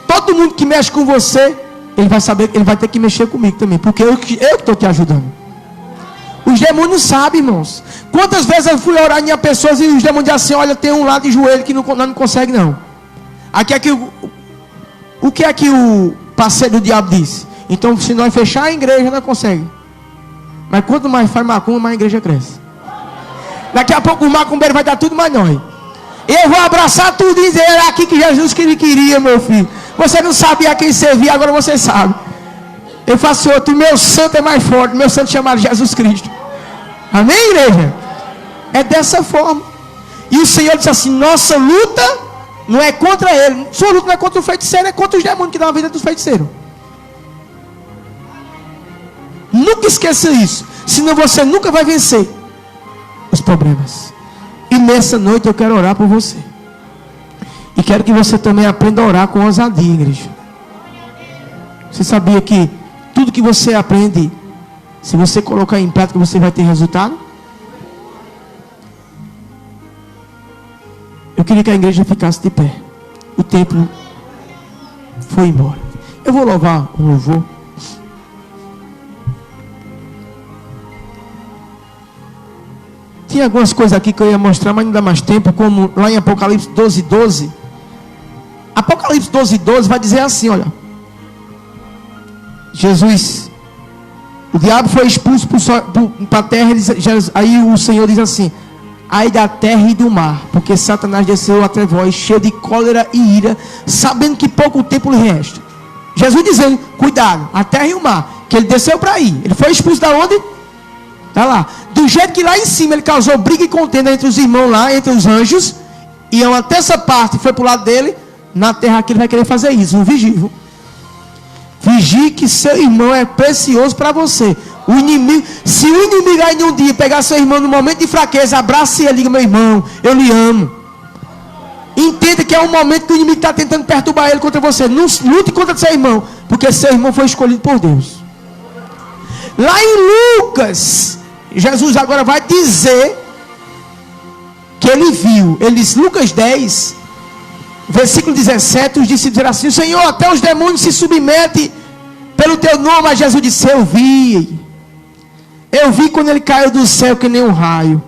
Todo mundo que mexe com você, ele vai saber, ele vai ter que mexer comigo também, porque eu que estou te ajudando. Os demônios sabem, irmãos. Quantas vezes eu fui orar em pessoas e os demônios dizem assim, olha, tem um lá de joelho que não consegue não. O que é que o parceiro do diabo disse? Então, se nós fechar a igreja, não consegue. Mas quanto mais faz macumba, mais a igreja cresce. Daqui a pouco o macumbeiro vai dar tudo mais nós. Eu vou abraçar tudo e dizer, era aqui que Jesus que ele queria, meu filho. Você não sabia a quem servia, agora você sabe. Eu faço outro, meu santo é mais forte, meu santo chamado Jesus Cristo. Amém, igreja? É dessa forma. E o Senhor disse assim, nossa luta não é contra ele. Sua luta não é contra o feiticeiro, é contra os demônios que dão a vida dos feiticeiros. Nunca esqueça isso. Senão você nunca vai vencer os problemas. E nessa noite eu quero orar por você. E quero que você também aprenda a orar com ousadia, igreja. Você sabia que tudo que você aprende, se você colocar em prática, você vai ter resultado? Eu queria que a igreja ficasse de pé. O templo foi embora. Eu vou louvar um louvor. Tinha algumas coisas aqui que eu ia mostrar, mas não dá mais tempo, como lá em Apocalipse 12:12. Apocalipse 12:12 vai dizer assim, olha. Jesus, o diabo foi expulso para a terra, aí o Senhor diz assim, ai da terra e do mar, porque Satanás desceu até vós, cheio de cólera e ira, sabendo que pouco tempo lhe resta. Jesus dizendo, cuidado, a terra e o mar, que ele desceu para aí, ele foi expulso da onde? Está lá, do jeito que lá em cima ele causou briga e contenda entre os irmãos lá, entre os anjos, iam até essa parte, foi para o lado dele, na terra aqui ele vai querer fazer isso, um vigível. Vigie que seu irmão é precioso para você. O inimigo, se o inimigo aí um dia pegar seu irmão no momento de fraqueza, abrace ele e diga, meu irmão, eu lhe amo. Entenda que é um momento que o inimigo está tentando perturbar ele contra você. Não lute contra seu irmão, porque seu irmão foi escolhido por Deus. Lá em Lucas, Jesus agora vai dizer que ele viu. Ele diz, Lucas 10, versículo 17, os discípulos disseram assim, Senhor, até os demônios se submetem pelo teu nome. Mas Jesus disse, eu vi quando ele caiu do céu que nem um raio,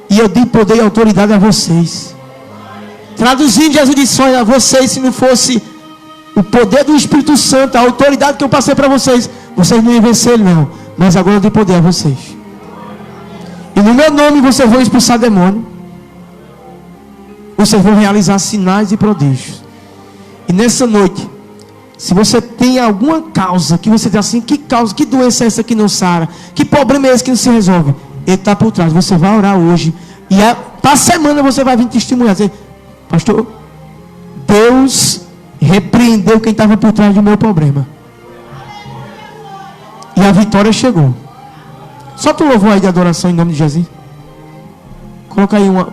e eu dei poder e autoridade a vocês. Traduzindo, Jesus disse, olha, vocês, se não fosse o poder do Espírito Santo, a autoridade que eu passei para vocês, vocês não iam vencer ele não, mas agora eu dei poder a vocês, e no meu nome vocês vão expulsar demônio, vocês vão realizar sinais e prodígios. E nessa noite, se você tem alguma causa que você diz assim, que causa, que doença é essa que não sara, que problema é esse que não se resolve, ele está por trás. Você vai orar hoje, e para a semana você vai vir testemunhar, dizer, pastor, Deus repreendeu quem estava por trás do meu problema, e a vitória chegou. Solta um louvor aí de adoração em nome de Jesus. Coloca aí um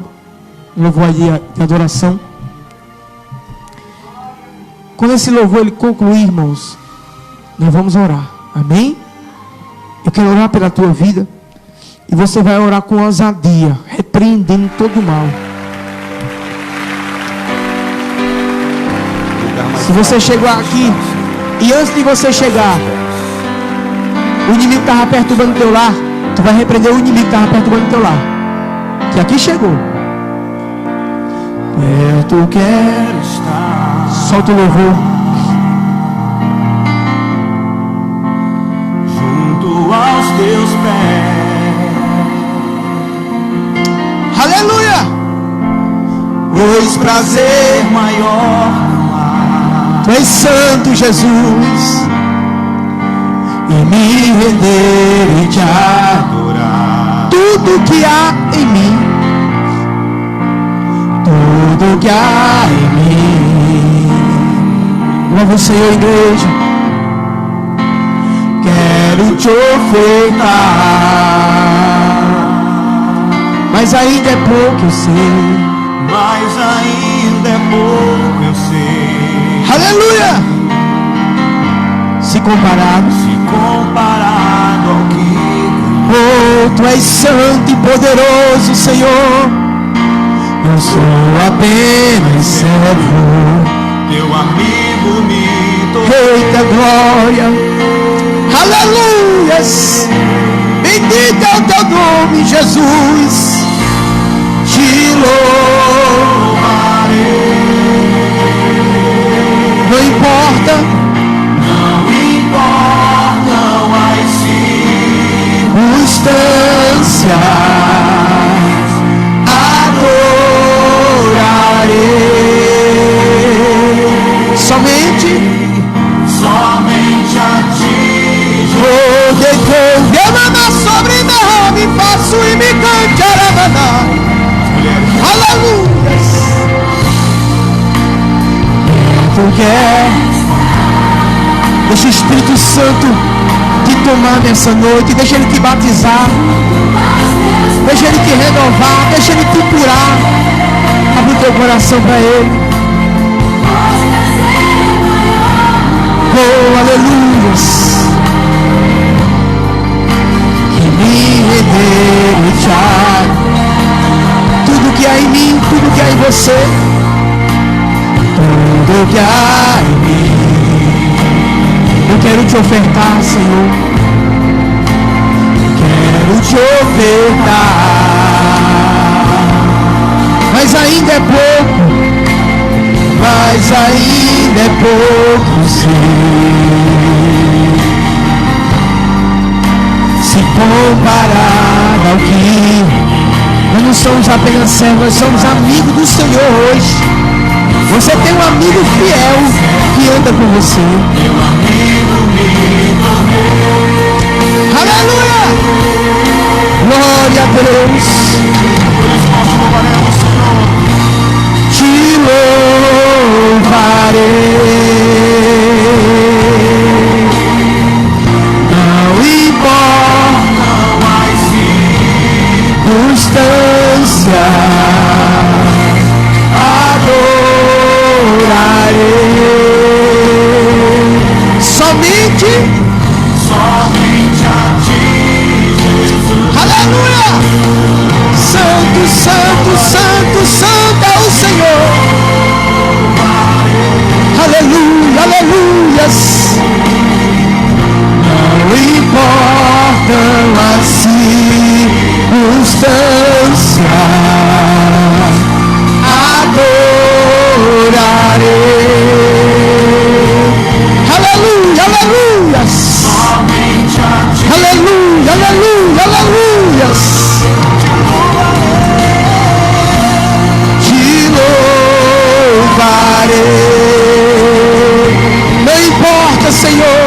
louvor aí de adoração. Quando esse louvor ele concluir, irmãos, nós vamos orar. Amém? Eu quero orar pela tua vida. E você vai orar com ousadia, repreendendo todo o mal. Se você chegar aqui, e antes de você chegar, o inimigo estava perturbando o teu lar, tu vai repreender o inimigo que estava perturbando o teu lar, que aqui chegou. Perto quero estar. Solta o louvor. Junto aos teus pés. Aleluia! Pois prazer maior não há. Tu és santo, Jesus. E me render e te adorar. Tudo que há em mim tudo que há em mim. Louva o Senhor, igreja. Quero te ofertar, mas ainda é pouco eu sei. Mas ainda é pouco eu sei. Aleluia! Se comparado ao que oh, tu és santo e poderoso, Senhor. Eu sou apenas servo, teu amigo me tornou. Eita glória, aleluias. Bendito é o teu nome, Jesus. Te louvarei. Não importa as circunstâncias, adorarei. Somente a ti, vou derramar sobre me faço e me cante arabaná. Aleluia. Tu quer? Deixa o Espírito Santo te tomar nessa noite. Deixa Ele te batizar. Deixa Ele te renovar. Deixa Ele te curar. Abre o teu coração para Ele. Oh, aleluia. Que me redejar. Tudo que há em mim, tudo que há em você. Tudo que há em mim. Eu quero te ofertar, Senhor. Quero te ofertar. Mas ainda é pouco. Mas ainda é pouco, sim. Se comparado ao que nós não somos apenas servos, nós somos amigos do Senhor hoje. Você tem um amigo fiel que anda com você. Meu amigo me tornou. Aleluia! Glória a Deus. Te louvarei. Não importa as circunstâncias, adorarei. Somente a ti, Jesus. Aleluia! Santo, santo, santo, santo é o Senhor. Aleluia, aleluias. Não importam as circunstâncias, adorarei. Aleluia, aleluias. Aleluia, aleluia, aleluias. Te louvarei. Não importa, Senhor.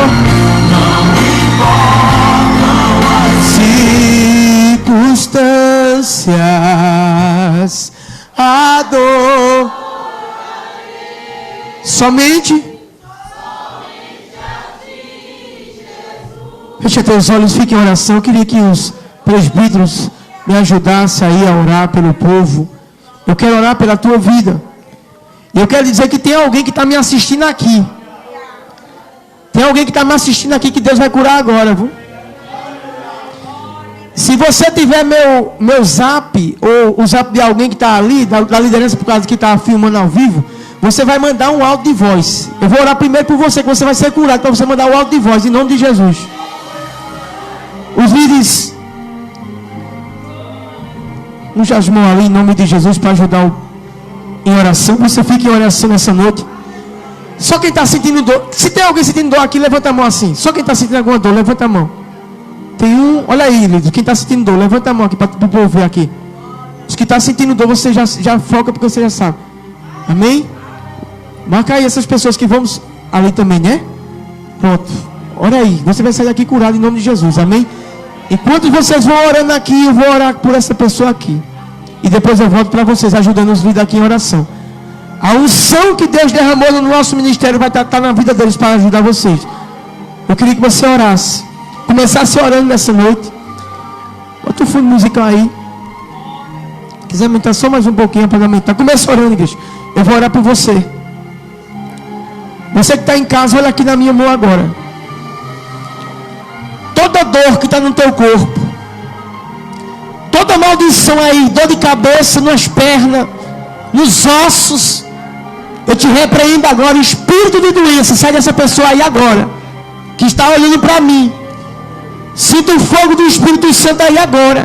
Não importam as circunstâncias, adorarei. Somente feche teus olhos, fique em oração. Eu queria que os presbíteros me ajudassem aí a orar pelo povo. Eu quero orar pela tua vida. E eu quero dizer que tem alguém que está me assistindo aqui. Tem alguém que está me assistindo aqui que Deus vai curar agora, viu? Se você tiver meu zap, ou o zap de alguém que está ali, da liderança por causa que está filmando ao vivo, você vai mandar um áudio de voz. Eu vou orar primeiro por você, que você vai ser curado, para você mandar o áudio de voz, em nome de Jesus. Os líderes nos jasmam ali em nome de Jesus para ajudar em oração. Você fica em oração nessa noite. Só quem está sentindo dor. Se tem alguém sentindo dor aqui, levanta a mão assim. Só quem está sentindo alguma dor, levanta a mão. Tem um, olha aí, líder. Quem está sentindo dor, levanta a mão aqui para o povo ver aqui. Os que estão sentindo dor, você já foca porque você já sabe. Amém? Marca aí essas pessoas que vamos ali também, né? Pronto. Olha aí, você vai sair daqui curado em nome de Jesus, amém? Enquanto vocês vão orando aqui, eu vou orar por essa pessoa aqui. E depois eu volto para vocês, ajudando os vidas aqui em oração. A unção que Deus derramou no nosso ministério vai estar na vida deles para ajudar vocês. Eu queria que você orasse. Começasse orando nessa noite. Bota o fundo musical aí. Quiser aumentar só mais um pouquinho para aumentar. Começa orando, igreja. Eu vou orar por você. Você que está em casa, olha aqui na minha mão agora. Toda dor que está no teu corpo, toda maldição aí, dor de cabeça, nas pernas, nos ossos, eu te repreendo agora, espírito de doença, sai dessa pessoa aí agora, que está olhando para mim. Sinta o fogo do Espírito Santo aí agora.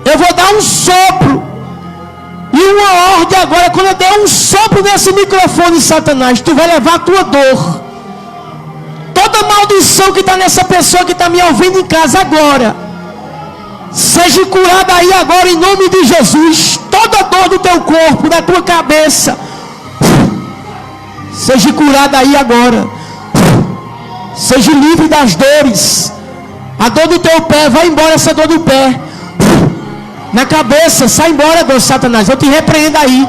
Eu vou dar um sopro e uma ordem agora. Quando eu der um sopro nesse microfone, Satanás, tu vai levar a tua dor. Toda maldição que está nessa pessoa que está me ouvindo em casa agora, seja curada aí agora em nome de Jesus. Toda dor do teu corpo, da tua cabeça, seja curada aí agora. Seja livre das dores. A dor do teu pé, vai embora essa dor do pé. Na cabeça, sai embora agora, Satanás. Eu te repreendo aí.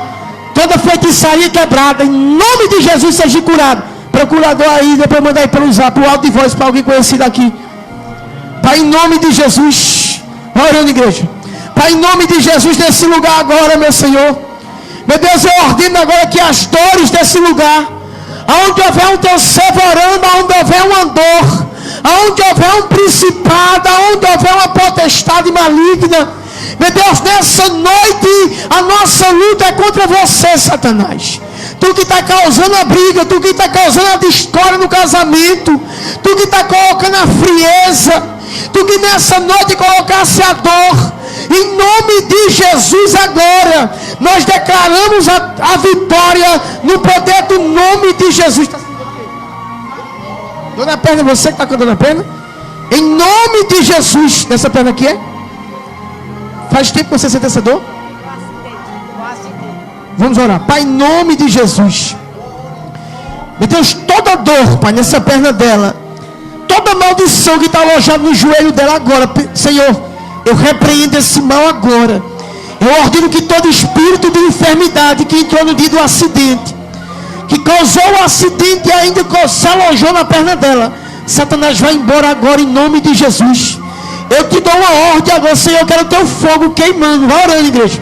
Toda feitiçaria quebrada, em nome de Jesus, seja curado. Procurador aí, depois manda aí pelo zap, o alto de voz para alguém conhecido aqui. Pai, em nome de Jesus. Vai orando, igreja. Pai, em nome de Jesus, nesse lugar agora, meu Senhor. Meu Deus, eu ordeno agora que as dores desse lugar, aonde houver um teu servo orando, aonde houver um andor, aonde houver um principado, aonde houver uma potestade maligna, meu Deus, nessa noite a nossa luta é contra você, Satanás. Tu que está causando a briga, tu que está causando a discórdia no casamento, tu que está colocando a frieza, tu que nessa noite colocasse a dor, em nome de Jesus agora, nós declaramos a vitória no poder do nome de Jesus. Dona Perna, você que está com a Dona Perna? Em nome de Jesus, nessa perna aqui é? Faz tempo que você sente essa dor? Vamos orar. Pai, em nome de Jesus. Meu Deus, toda dor, Pai, nessa perna dela, toda maldição que está alojada no joelho dela agora, Senhor, eu repreendo esse mal agora. Eu ordeno que todo espírito de enfermidade que entrou no dia do acidente, que causou o acidente e ainda se alojou na perna dela, Satanás vai embora agora em nome de Jesus. Eu te dou uma ordem agora, Senhor. Eu quero o teu fogo queimando. Vai orando, igreja.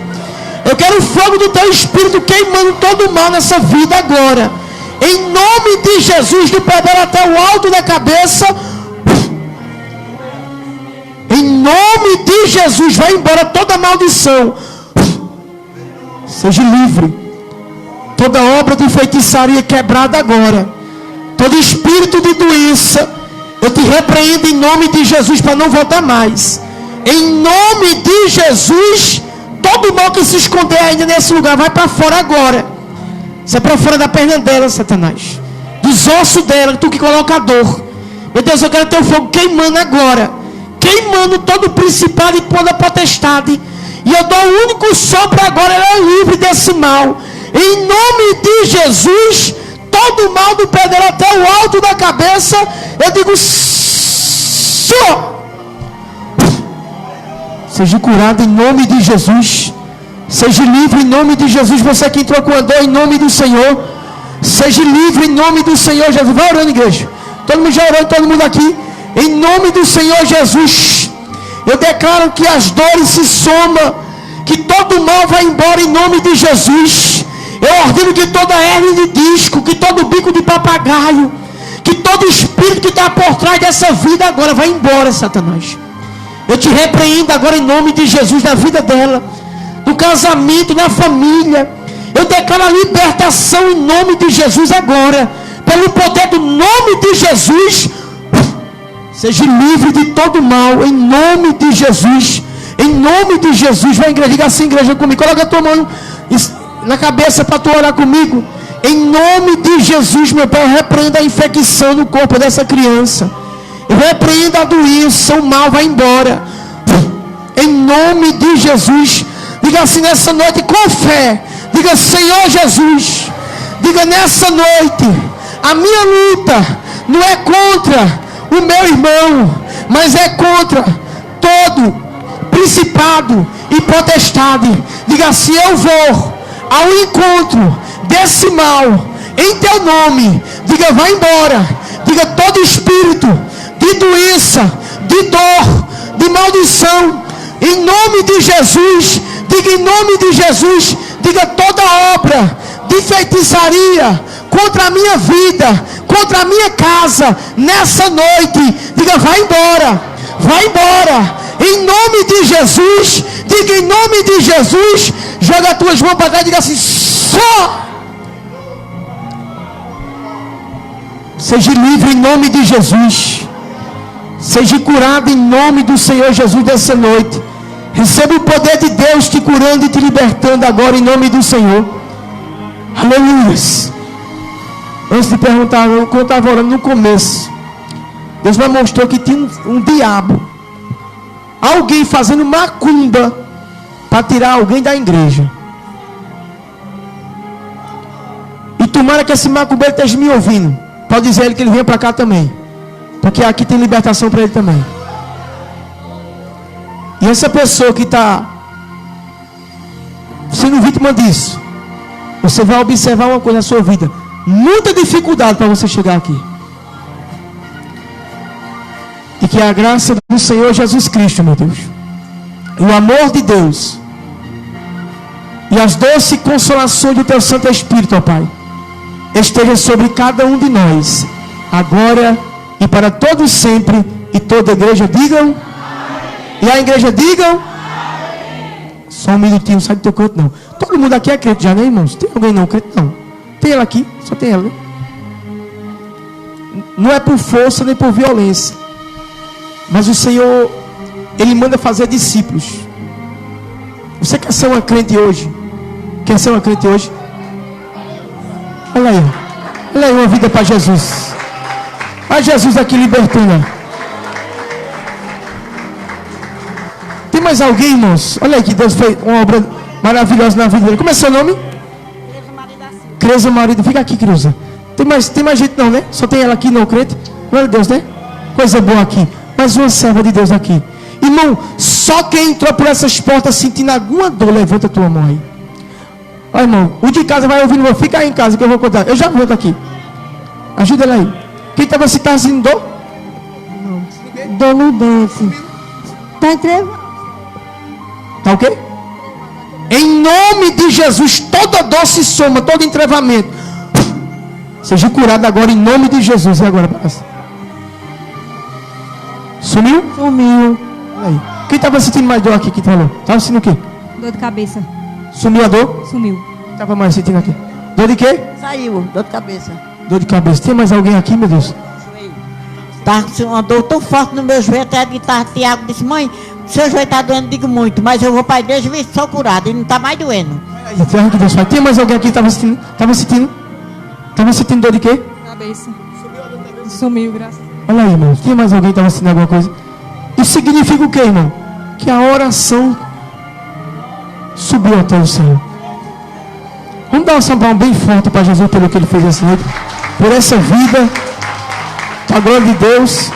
Eu quero o fogo do teu espírito queimando todo o mal nessa vida agora. Em nome de Jesus, do pé dela até o alto da cabeça. Em nome de Jesus, vai embora toda maldição. Seja livre. Toda obra de feitiçaria quebrada agora. Todo espírito de doença, eu te repreendo em nome de Jesus para não voltar mais. Em nome de Jesus, todo mal que se esconder ainda nesse lugar, vai para fora agora. Sai para fora da perna dela, Satanás. Dos ossos dela, tu que coloca a dor. Meu Deus, eu quero teu fogo queimando agora. Queimando todo o principado e toda a potestade. E eu dou o único sopro agora, ela é livre desse mal. Em nome de Jesus, todo o mal do pé dela até o alto da cabeça, eu digo, seja curado em nome de Jesus. Seja livre em nome de Jesus. Você que entrou com a dor, em nome do Senhor, seja livre em nome do Senhor Jesus. Vai orando, igreja. Todo mundo já orou, todo mundo aqui. Em nome do Senhor Jesus, eu declaro que as dores se somam, que todo mal vai embora em nome de Jesus. Eu ordeno que toda hernia de disco, que todo bico de papagaio, que todo espírito que está por trás dessa vida agora vai embora, Satanás. Eu te repreendo agora em nome de Jesus, na vida dela, no casamento, na família. Eu declaro a libertação em nome de Jesus agora, pelo poder do nome de Jesus. Seja livre de todo mal, em nome de Jesus. Em nome de Jesus. Vai, igreja, diga assim, igreja, comigo. Coloca a tua mão na cabeça para tu orar comigo. Em nome de Jesus, meu Pai, eu repreendo a infecção no corpo dessa criança. Eu repreendo a doença, o mal vai embora. Em nome de Jesus. Diga assim nessa noite com fé. Diga, Senhor Jesus. Diga, nessa noite, a minha luta não é contra o meu irmão, mas é contra todo principado e potestade Diga assim: eu vou ao encontro desse mal, em teu nome. Diga: vai embora. Diga: todo espírito de doença, de dor, de maldição, em nome de Jesus. Diga: em nome de Jesus. Diga: toda obra de feitiçaria contra a minha vida, contra a minha casa, nessa noite, diga: vai embora, vai embora, em nome de Jesus. Diga: em nome de Jesus. Joga as tuas mãos para trás e diga assim: só. Seja livre em nome de Jesus. Seja curado em nome do Senhor Jesus dessa noite. Receba o poder de Deus te curando e te libertando agora em nome do Senhor. Aleluia. Antes de perguntar, quando eu estava orando no começo, Deus me mostrou que tinha um diabo, alguém fazendo macumba para tirar alguém da igreja. E tomara que esse macumbeiro esteja me ouvindo. Pode dizer a ele que ele venha para cá também, porque aqui tem libertação para ele também. E essa pessoa que está sendo vítima disso, você vai observar uma coisa na sua vida: muita dificuldade para você chegar aqui. E que a graça do Senhor Jesus Cristo, meu Deus, e o amor de Deus, e as doces consolações do teu Santo Espírito, ó Pai, esteja sobre cada um de nós, agora e para todos sempre. E toda a igreja digam. E a igreja digam. Só um minutinho, sai do teu canto não. Todo mundo aqui é crente já, né, irmãos? Tem alguém não crente? Não. Tem ela aqui, só tem ela, né? Não é por força nem por violência, mas o Senhor, Ele manda fazer discípulos. Você quer ser uma crente hoje? Quer ser uma crente hoje? Olha aí, olha aí, uma vida para Jesus. Olha Jesus aqui libertando. Tem mais alguém, irmãos? Olha aí que Deus fez uma obra maravilhosa na vida dele. Como é seu nome? Creuza Marido. Fica aqui, Creuza. Tem mais gente não, né? Só tem ela aqui, não crente. Glória a Deus, né? Coisa boa aqui. Mais uma serva de Deus aqui. Irmão, só quem entrou por essas portas sentindo alguma dor, levanta a tua mão aí. Olha, irmão, o de casa vai ouvindo. Fica aí em casa que eu vou contar. Eu já volto aqui. Ajuda ela aí. Quem estava sentindo dor? Dor no dente. Tá entrevado. Tá ok? Em nome de Jesus, toda dor se soma, todo entrevamento, seja curado agora em nome de Jesus. E agora, sumiu? Sumiu. Aí. Quem estava sentindo mais dor aqui? Que falou? Estava sentindo o quê? Dor de cabeça. Sumiu a dor? Sumiu. Estava mais sentindo aqui. Dor de quê? Saiu, dor de cabeça. Dor de cabeça. Tem mais alguém aqui, meu Deus? Tá com uma dor tão forte no meu joelho, até de tarde Tiago disse: mãe, seu joelho está doendo, digo muito, mas eu vou para a igreja e ver se sou curado, e não está mais doendo. Que Deus faz. Tem mais alguém aqui que estava sentindo? Estava sentindo dor de quê? Cabeça. Sumiu, graças a Deus. Olha aí, irmão. Tem mais alguém que estava sentindo alguma coisa? Isso significa o quê, irmão? Que a oração subiu até o Senhor. Vamos dar uma salvação bem forte para Jesus pelo que Ele fez essa noite, por essa vida, a glória de Deus.